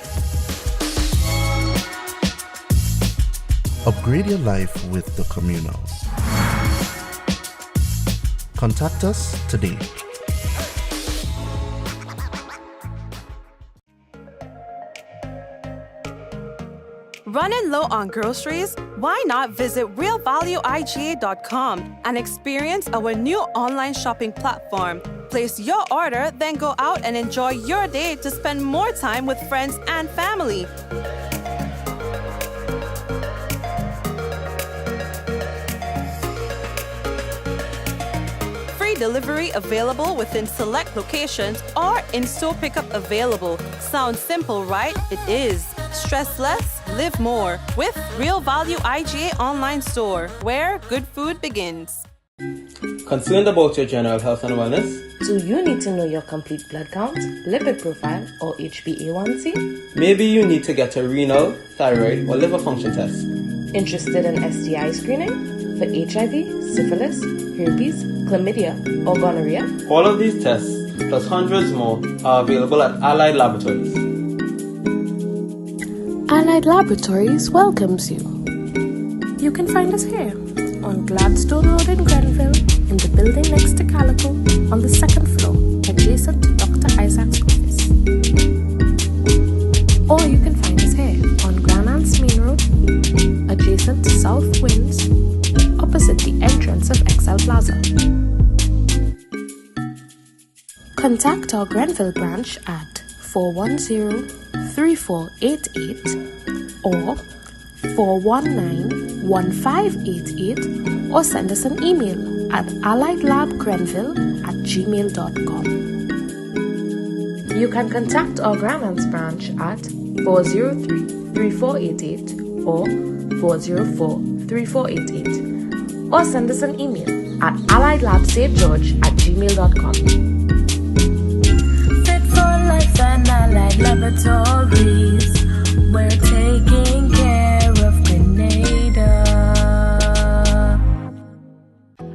Upgrade your life with the communal. Contact us today. Running low on groceries? Why not visit realvalueiga.com and experience our new online shopping platform? Place your order, then go out and enjoy your day to spend more time with friends and family. Free delivery available within select locations or in-store pickup available. Sounds simple, right? It is. Stress less, live more with Real Value IGA online store, where good food begins. Concerned about your general health and wellness? Do you need to know your complete blood count, lipid profile, or HbA1c? Maybe you need to get a renal, thyroid, or liver function test. Interested in STI screening for HIV, syphilis, herpes, chlamydia, or gonorrhea? All of these tests, plus hundreds more, are available at Allied Laboratories. Allied Laboratories welcomes you. You can find us here on Gladstone Road in Grenville, in the building next to Calico, on the second floor, adjacent to Dr. Isaac's office. Or you can find us here on Granance Main Road, adjacent to South Winds, opposite the entrance of Excel Plaza. Contact our Grenville branch at 410-3488 or 419-1588 or send us an email at alliedlabgrenville@gmail.com. You can contact our Granance branch at 403-3488 or 404-3488 or send us an email at alliedlabstgeorge@gmail.com. Fit for life and Allied Laboratories. We're taking care of Grenada.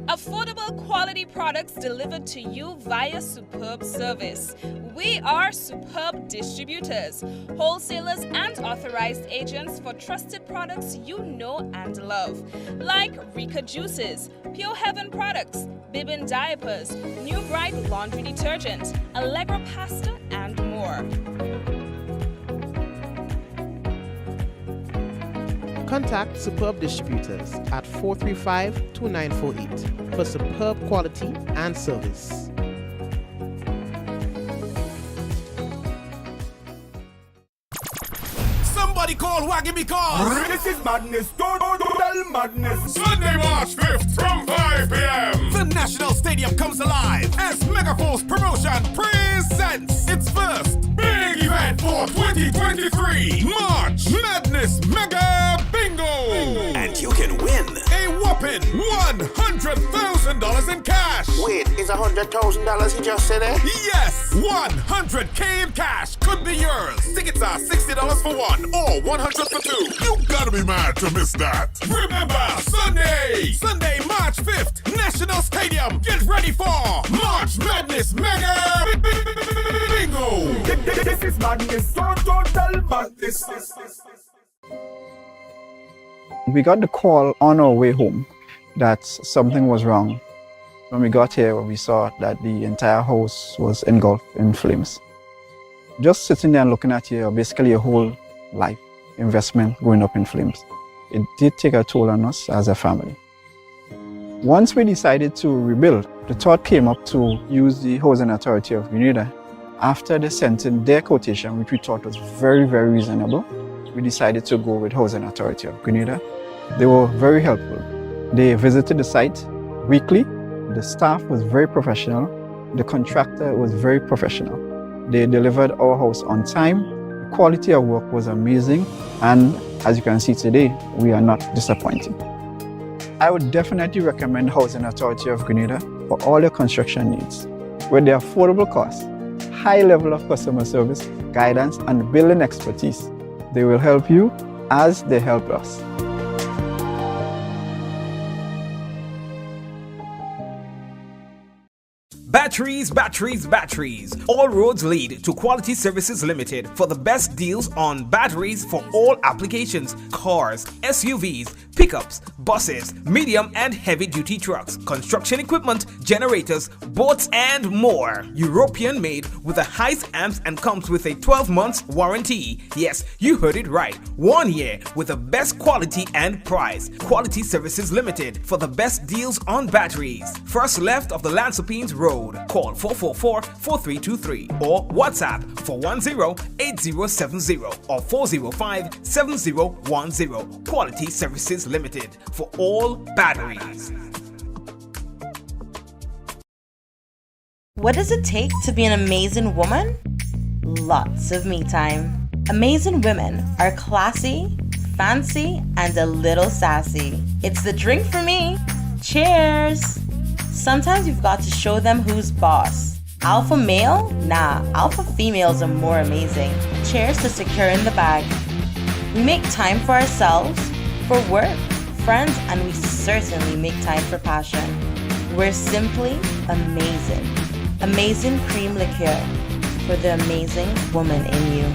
Affordable quality products delivered to you via superb service. We are superb distributors, wholesalers, and authorized agents for trusted products you know and love, like Rika Juices, Pure Heaven products, Bibbin diapers, New Bright laundry detergent, Allegra pasta, and more. Contact Superb Distributors at 435-2948 for superb quality and service. waggy because This is madness, total madness. Sunday, March 5th from 5 p.m. The National Stadium comes alive as Megaforce Promotion presents its first big event for 2023. March Madness Mega Bingo. And you can win a whopping $100,000 in cash. Wait, is $100,000 you just said it? Yes, $100K in cash could be yours. Tickets are $60 for one or $100 for two. You gotta be mad to miss that. Remember, Sunday, March 5th, National Stadium. Get ready for March Madness Mega Bingo. This is madness, total madness. We got the call on our way home that something was wrong. When we got here, we saw that the entire house was engulfed in flames. Just sitting there and looking at here, basically a whole life investment going up in flames. It did take a toll on us as a family. Once we decided to rebuild, the thought came up to use the Housing Authority of Grenada. After they sent in their quotation, which we thought was very, very reasonable, we decided to go with Housing Authority of Grenada. They were very helpful. They visited the site weekly. The staff was very professional. The contractor was very professional. They delivered our house on time. The quality of work was amazing. And as you can see today, we are not disappointed. I would definitely recommend Housing Authority of Grenada for all your construction needs. With their affordable costs, high level of customer service, guidance, and building expertise, they will help you as they help us. Batteries. All roads lead to Quality Services Limited for the best deals on batteries for all applications: cars, SUVs, pickups, buses, medium and heavy duty trucks, construction equipment, generators, boats and more. European made with the highest amps and comes with a 12-month warranty. Yes, you heard it right. 1 year with the best quality and price. Quality Services Limited for the best deals on batteries. First left of the Lansopines Road. Call 444-4323 or WhatsApp 410-8070 or 405-7010. Quality Services Limited for all batteries. What does it take to be an amazing woman? Lots of me time. Amazing women are classy, fancy, and a little sassy. It's the drink for me. Cheers! Sometimes you've got to show them who's boss. Alpha male? Nah, alpha females are more amazing. Cheers to securing the bag. We make time for ourselves, for work, friends, and we certainly make time for passion. We're simply amazing. Amazing cream liqueur for the amazing woman in you.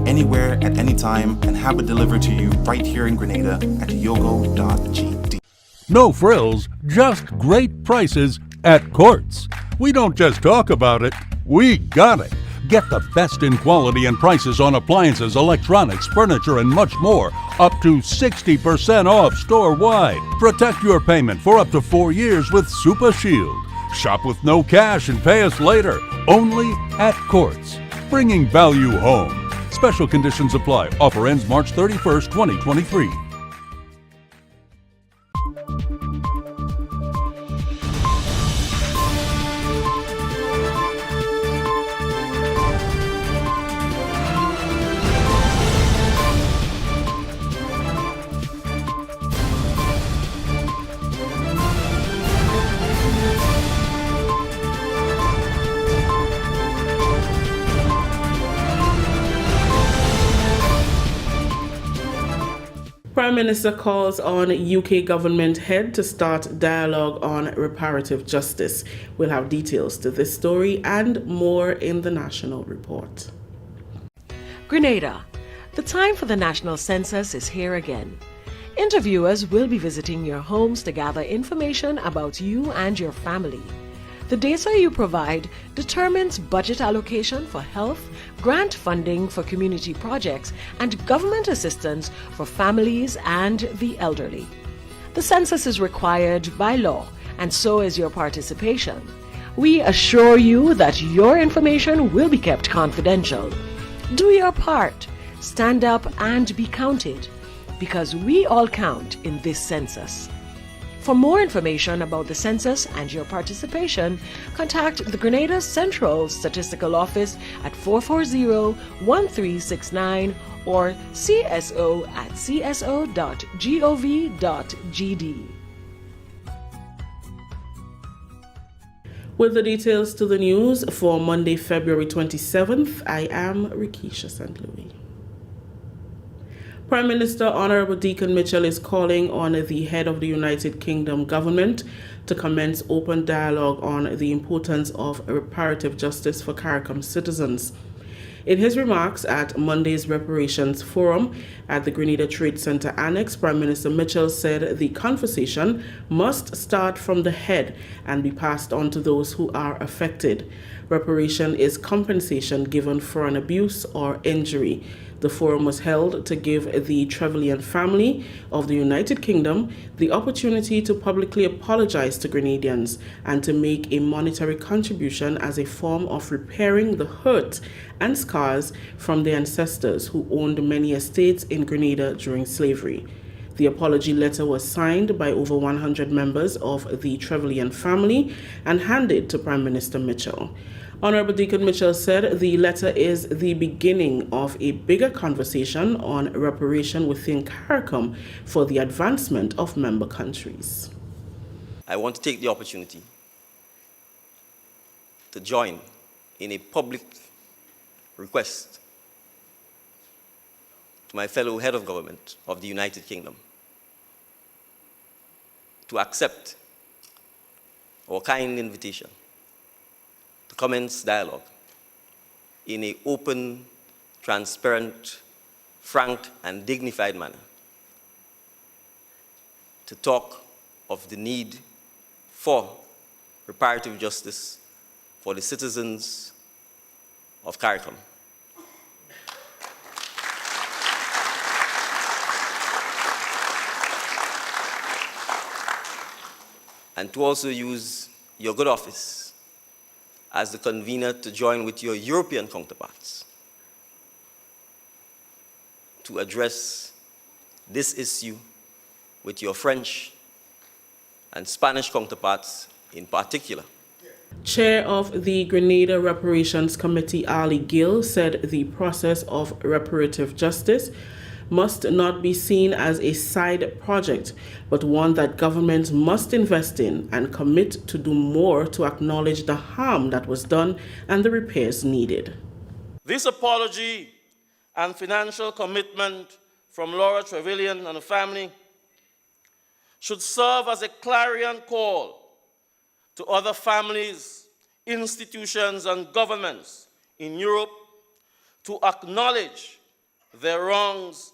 Anywhere at any time and have it delivered to you right here in Grenada at yogo.gd. No frills, just great prices at Courts. We don't just talk about it, we got it. Get the best in quality and prices on appliances, electronics, furniture, and much more, up to 60% off store-wide. Protect your payment for up to 4 years with Super Shield. Shop with no cash and pay us later, only at Courts. Bringing value home. Special conditions apply. Offer ends March 31st, 2023. Prime Minister calls on UK government head to start dialogue on reparative justice. We'll have details to this story and more in the National Report. Grenada. The time for the national census is here again. Interviewers will be visiting your homes to gather information about you and your family. The data you provide determines budget allocation for health, grant funding for community projects, and government assistance for families and the elderly. The census is required by law, and so is your participation. We assure you that your information will be kept confidential. Do your part. Stand up and be counted, because we all count in this census. For more information about the census and your participation, contact the Grenada Central Statistical Office at 440-1369 or cso@cso.gov.gd. With the details to the news for Monday, February 27th, I am Rikisha St. Louis. Prime Minister Honorable Deacon Mitchell is calling on the head of the United Kingdom government to commence open dialogue on the importance of reparative justice for CARICOM citizens. In his remarks at Monday's Reparations Forum at the Grenada Trade Center Annex, Prime Minister Mitchell said the conversation must start from the head and be passed on to those who are affected. Reparation is compensation given for an abuse or injury. The forum was held to give the Trevelyan family of the United Kingdom the opportunity to publicly apologize to Grenadians and to make a monetary contribution as a form of repairing the hurt and scars from their ancestors who owned many estates in Grenada during slavery. The apology letter was signed by over 100 members of the Trevelyan family and handed to Prime Minister Mitchell. Honorable Deacon Mitchell said the letter is the beginning of a bigger conversation on reparation within CARICOM for the advancement of member countries. I want to take the opportunity to join in a public request to my fellow head of government of the United Kingdom to accept our kind invitation to commence dialogue in an open, transparent, frank, and dignified manner to talk of the need for reparative justice for the citizens of CARICOM. And to also use your good office as the convener to join with your European counterparts to address this issue with your French and Spanish counterparts in particular. Chair of the Grenada Reparations Committee, Ali Gill, said the process of reparative justice must not be seen as a side project, but one that governments must invest in and commit to do more to acknowledge the harm that was done and the repairs needed. This apology and financial commitment from Laura Trevelyan and the family should serve as a clarion call to other families, institutions, and governments in Europe to acknowledge their wrongs,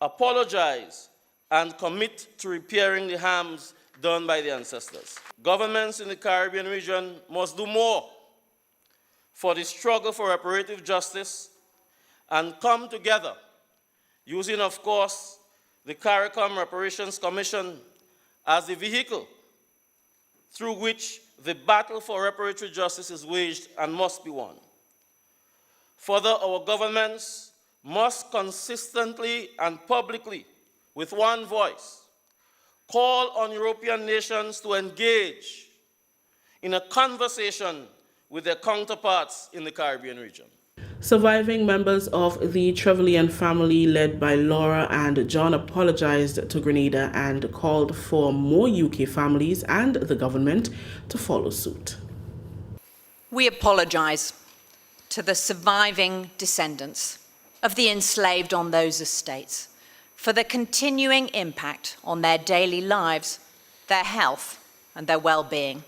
apologize, and commit to repairing the harms done by the ancestors. Governments in the Caribbean region must do more for the struggle for reparative justice and come together using, of course, the CARICOM Reparations Commission as the vehicle through which the battle for reparatory justice is waged and must be won. Further, our governments must consistently and publicly, with one voice, call on European nations to engage in a conversation with their counterparts in the Caribbean region. Surviving members of the Trevelyan family, led by Laura and John, apologized to Grenada and called for more UK families and the government to follow suit. We apologize to the surviving descendants of the enslaved on those estates for the continuing impact on their daily lives, their health, and their well-being.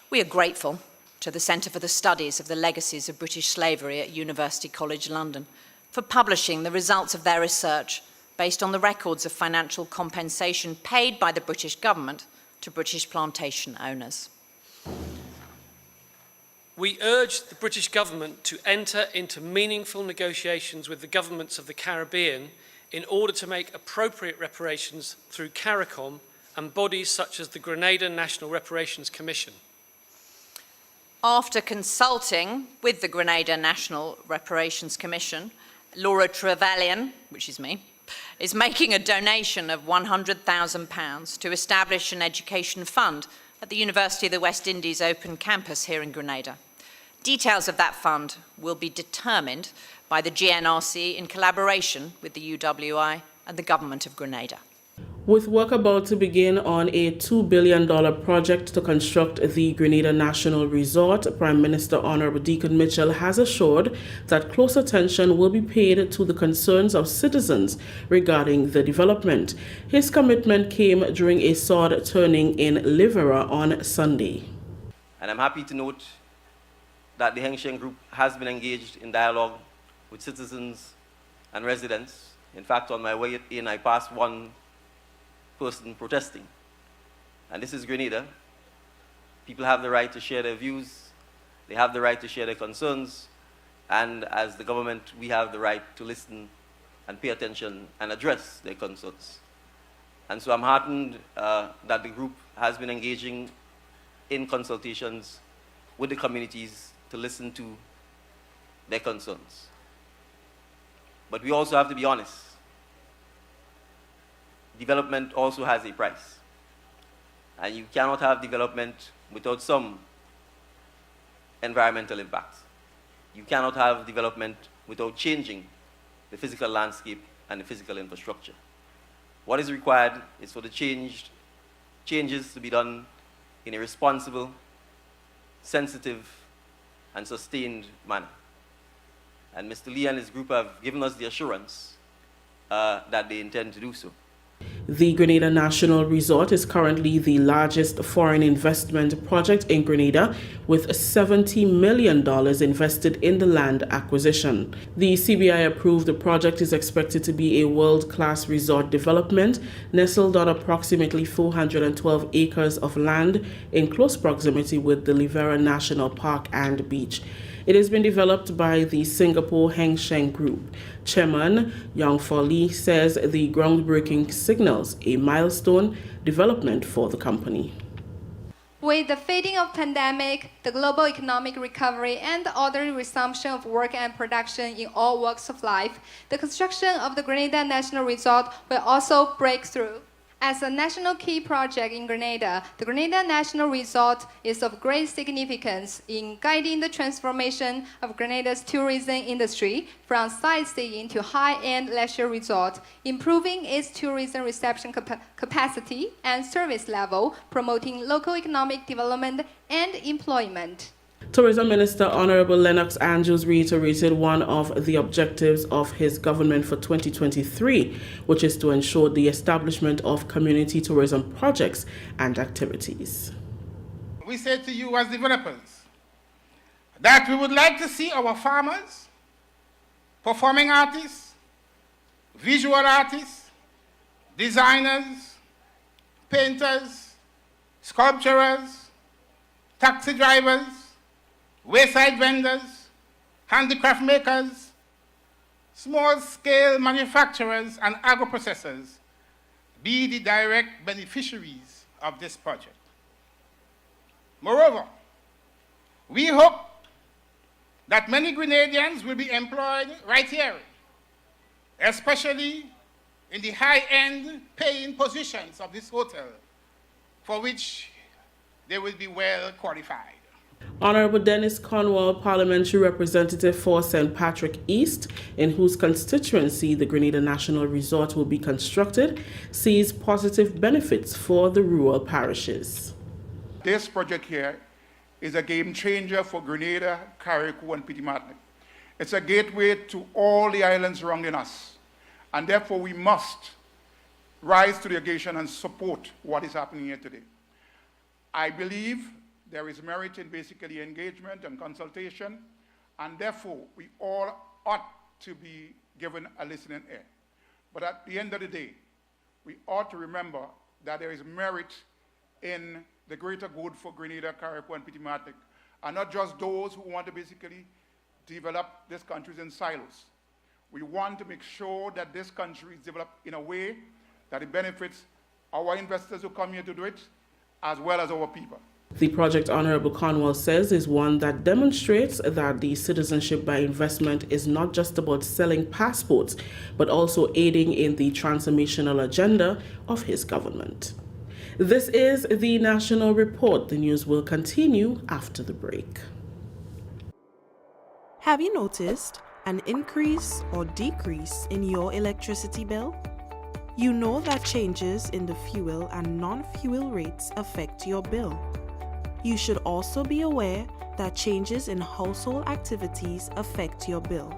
We are grateful to the Centre for the Studies of the Legacies of British Slavery at University College London for publishing the results of their research based on the records of financial compensation paid by the British government to British plantation owners. We urge the British government to enter into meaningful negotiations with the governments of the Caribbean in order to make appropriate reparations through CARICOM and bodies such as the Grenada National Reparations Commission. After consulting with the Grenada National Reparations Commission, Laura Trevelyan, which is me, is making a donation of £100,000 to establish an education fund at the University of the West Indies Open Campus here in Grenada. Details of that fund will be determined by the GNRC in collaboration with the UWI and the Government of Grenada. With work about to begin on a $2 billion project to construct the Grenada National Resort, Prime Minister Honorable Deacon Mitchell has assured that close attention will be paid to the concerns of citizens regarding the development. His commitment came during a sword turning in Livera on Sunday. And I'm happy to note that the Heng Sheng Group has been engaged in dialogue with citizens and residents. In fact, on my way in, I passed one person protesting. And this is Grenada. People have the right to share their views, they have the right to share their concerns, and as the government, we have the right to listen and pay attention and address their concerns. And so I'm heartened that the group has been engaging in consultations with the communities to listen to their concerns. But we also have to be honest. Development also has a price. And you cannot have development without some environmental impact. You cannot have development without changing the physical landscape and the physical infrastructure. What is required is for the changes to be done in a responsible, sensitive, and sustained manner. And Mr. Lee and his group have given us the assurance that they intend to do so. The Grenada National Resort is currently the largest foreign investment project in Grenada, with $70 million invested in the land acquisition. The CBI-approved project is expected to be a world-class resort development nestled on approximately 412 acres of land in close proximity with the Livera National Park and beach. It has been developed by the Singapore Heng Sheng Group. Chairman Yang Fo Lee says the groundbreaking signals a milestone development for the company. With the fading of pandemic, the global economic recovery, and the orderly resumption of work and production in all walks of life, the construction of the Grenada National Resort will also break through. As a national key project in Grenada, the Grenada National Resort is of great significance in guiding the transformation of Grenada's tourism industry from sightseeing to high-end leisure resort, improving its tourism reception capacity and service level, promoting local economic development and employment. Tourism Minister Honorable Lennox Andrews reiterated one of the objectives of his government for 2023, which is to ensure the establishment of community tourism projects and activities. We say to you as developers that we would like to see our farmers, performing artists, visual artists, designers, painters, sculptors, taxi drivers, wayside vendors, handicraft makers, small-scale manufacturers, and agro-processors be the direct beneficiaries of this project. Moreover, we hope that many Grenadians will be employed right here, especially in the high-end paying positions of this hotel, for which they will be well qualified. Honorable Dennis Cornwall, Parliamentary Representative for St. Patrick East, in whose constituency the Grenada National Resort will be constructed, sees positive benefits for the rural parishes. This project here is a game changer for Grenada, Carriacou, and Petit Martinique. It's a gateway to all the islands surrounding us. And therefore, we must rise to the occasion and support what is happening here today. I believe there is merit in basically engagement and consultation, and therefore, we all ought to be given a listening ear. But at the end of the day, we ought to remember that there is merit in the greater good for Grenada, Carriacou, and Pitimatic, and not just those who want to basically develop this country in silos. We want to make sure that this country is developed in a way that it benefits our investors who come here to do it, as well as our people. The project, Honorable Cornwall says, is one that demonstrates that the citizenship by investment is not just about selling passports, but also aiding in the transformational agenda of his government. This is the National Report. The news will continue after the break. Have you noticed an increase or decrease in your electricity bill? You know that changes in the fuel and non-fuel rates affect your bill. You should also be aware that changes in household activities affect your bill.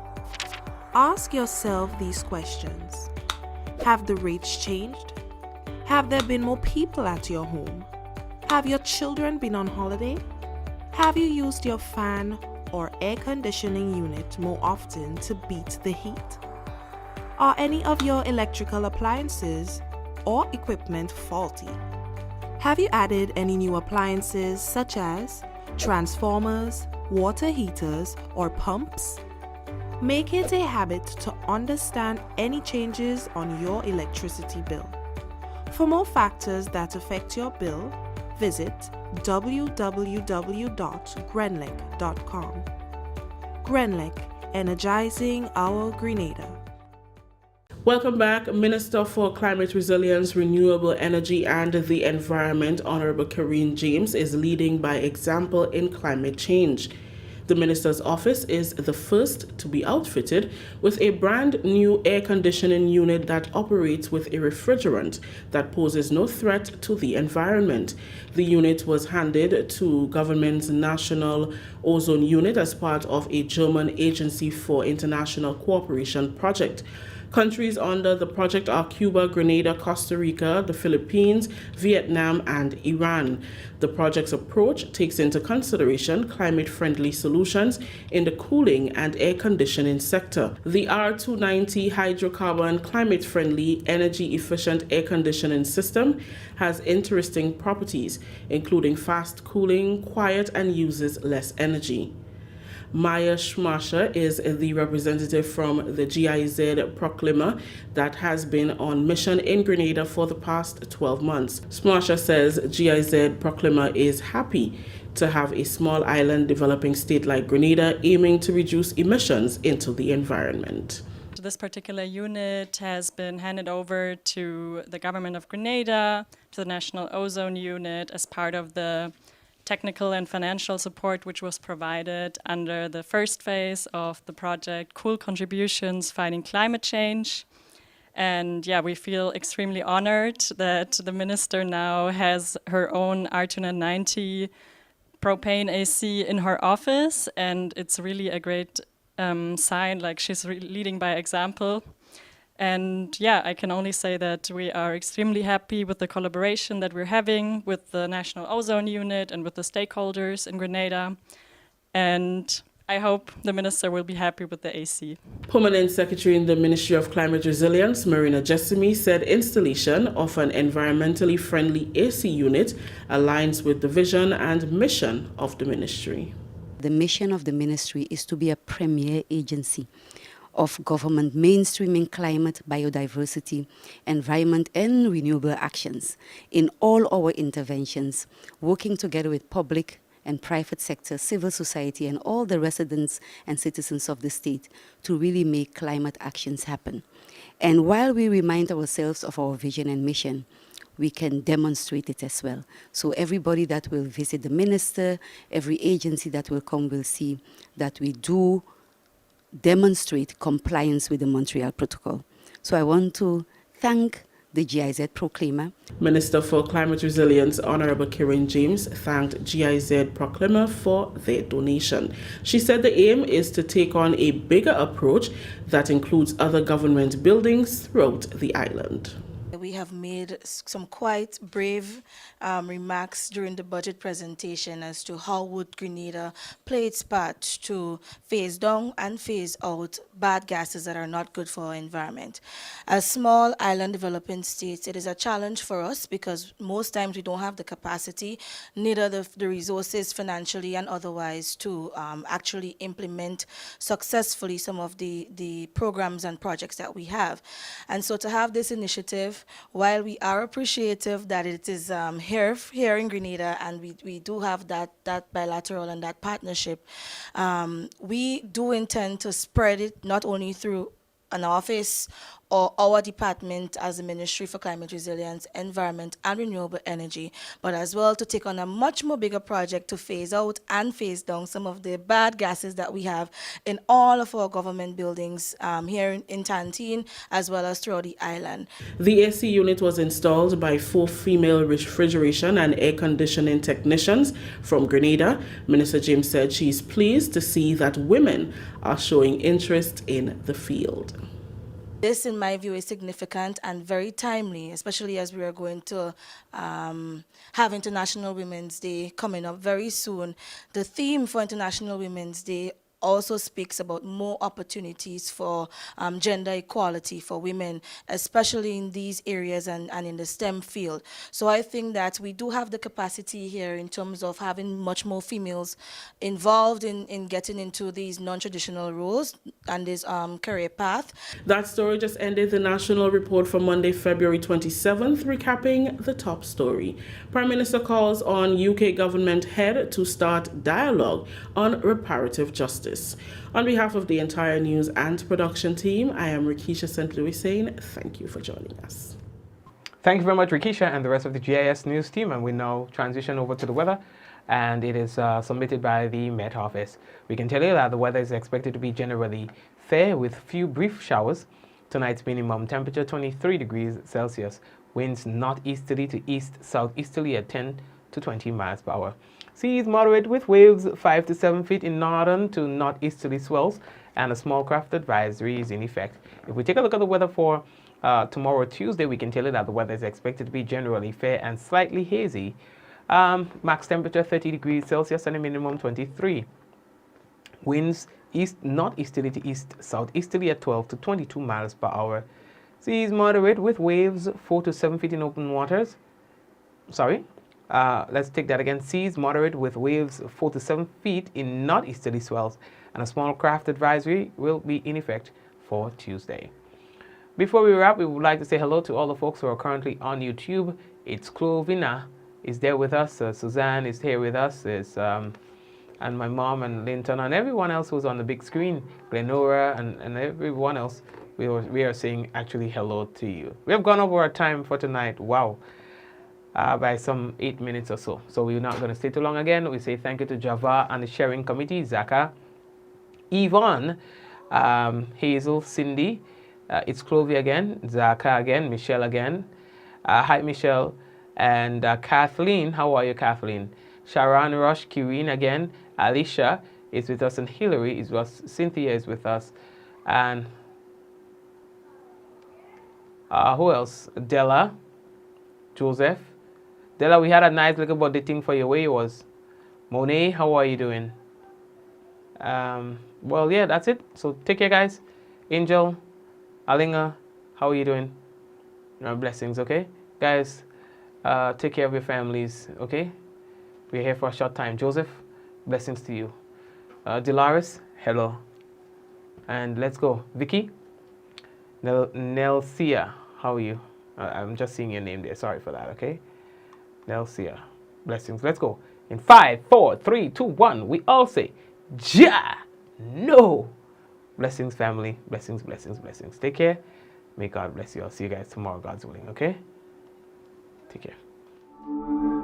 Ask yourself these questions. Have the rates changed? Have there been more people at your home? Have your children been on holiday? Have you used your fan or air conditioning unit more often to beat the heat? Are any of your electrical appliances or equipment faulty? Have you added any new appliances such as transformers, water heaters, or pumps? Make it a habit to understand any changes on your electricity bill. For more factors that affect your bill, visit www.grenlec.com. Grenlec, energizing our Grenada. Welcome back. Minister for Climate Resilience, Renewable Energy and the Environment, Honorable Karine James, is leading by example in climate change. The minister's office is the first to be outfitted with a brand new air conditioning unit that operates with a refrigerant that poses no threat to the environment. The unit was handed to government's National Ozone Unit as part of a German Agency for International Cooperation project. Countries under the project are Cuba, Grenada, Costa Rica, the Philippines, Vietnam, and Iran. The project's approach takes into consideration climate-friendly solutions in the cooling and air conditioning sector. The R290 hydrocarbon climate-friendly, energy-efficient air conditioning system has interesting properties, including fast cooling, quiet, and uses less energy. Maya Schmacher is the representative from the GIZ Proclima that has been on mission in Grenada for the past 12 months. Schmacher says GIZ Proclima is happy to have a small island developing state like Grenada aiming to reduce emissions into the environment. This particular unit has been handed over to the government of Grenada, to the National Ozone Unit as part of the technical and financial support which was provided under the first phase of the project, Cool Contributions Fighting Climate Change. And yeah, we feel extremely honored that the minister now has her own R290 propane AC in her office, and it's really a great sign, like she's leading by example. And yeah, I can only say that we are extremely happy with the collaboration that we're having with the National Ozone Unit and with the stakeholders in Grenada. And I hope the minister will be happy with the AC. Permanent Secretary in the Ministry of Climate Resilience, Marina Jessamy, said installation of an environmentally friendly AC unit aligns with the vision and mission of the ministry. The mission of the ministry is to be a premier agency of government mainstreaming climate, biodiversity, environment, and renewable actions in all our interventions, working together with public and private sector, civil society, and all the residents and citizens of the state to really make climate actions happen. And while we remind ourselves of our vision and mission, we can demonstrate it as well. So everybody that will visit the minister, every agency that will come will see that we do demonstrate compliance with the Montreal Protocol. So I want to thank the GIZ Proclaimer. Minister for Climate Resilience, Honorable Kirin James, thanked GIZ Proclaimer for their donation. She said the aim is to take on a bigger approach that includes other government buildings throughout the island. We have made some quite brave remarks during the budget presentation as to how would Grenada play its part to phase down and phase out bad gases that are not good for our environment. As small island developing states, it is a challenge for us because most times we don't have the capacity, neither the resources financially and otherwise to actually implement successfully some of the programs and projects that we have. And so to have this initiative, while we are appreciative that it is here in Grenada and we do have that bilateral and that partnership, we do intend to spread it not only through an office or our department as the Ministry for Climate Resilience, Environment and Renewable Energy, but as well to take on a much more bigger project to phase out and phase down some of the bad gases that we have in all of our government buildings here in Tantine as well as throughout the island. The AC unit was installed by 4 female refrigeration and air conditioning technicians from Grenada. Minister James said she's pleased to see that women are showing interest in the field. This, in my view, is significant and very timely, especially as we are going to have International Women's Day coming up very soon. The theme for International Women's Day also speaks about more opportunities for gender equality for women, especially in these areas and in the STEM field. So I think that we do have the capacity here in terms of having much more females involved in getting into these non-traditional roles and this career path. That story just ended the national report for Monday, February 27th, recapping the top story. Prime Minister calls on UK government head to start dialogue on reparative justice. On behalf of the entire news and production team, I am Rikisha St. Louis saying thank you for joining us. Thank you very much, Rikisha, and the rest of the GIS news team. And we now transition over to the weather, and it is submitted by the Met Office. We can tell you that the weather is expected to be generally fair with few brief showers. Tonight's minimum temperature 23 degrees Celsius. Winds northeasterly to east-southeasterly at 10 to 20 miles per hour. Seas moderate with waves 5 to 7 feet in northern to northeasterly swells, and a small craft advisory is in effect. If we take a look at the weather for tomorrow, Tuesday, we can tell you that the weather is expected to be generally fair and slightly hazy. Max temperature 30 degrees Celsius and a minimum 23. Winds northeasterly to east-southeasterly at 12 to 22 miles per hour. Seas moderate with waves 4 to 7 feet in open waters. Let's take that again. Seas moderate with waves 4 to 7 feet in northeasterly swells, and a small craft advisory will be in effect for Tuesday. Before we wrap, we would like to say hello to all the folks who are currently on YouTube. It's Clovina is there with us. Suzanne is here with us. And my mom and Linton and everyone else who's on the big screen, Glenora and everyone else. We are saying actually hello to you. We have gone over our time for tonight. Wow. By some 8 minutes or so. So we're not going to stay too long again. We say thank you to Java and the sharing committee, Zaka, Yvonne, Hazel, Cindy, it's Clovey again, Zaka again, Michelle again. Hi, Michelle. And Kathleen, how are you, Kathleen? Sharon Rush, Kirin again, Alicia is with us, and Hillary is with us, Cynthia is with us, and who else? Della, Joseph. Della, we had a nice little body thing for you. Where you was? Monet, how are you doing? Well, yeah, that's it. So take care, guys. Angel, Alinga, how are you doing? Blessings, okay? Guys, take care of your families, okay? We're here for a short time. Joseph, blessings to you. Dolores, hello. And let's go. Vicky, Nelsia, how are you? I'm just seeing your name there. Sorry for that, okay? Nelsia, blessings. Let's go. In 5, 4, 3, 2, 1, we all say, Ja, no. Blessings, family. Blessings, blessings, blessings. Take care. May God bless you. I'll see you guys tomorrow, God's willing, okay? Take care.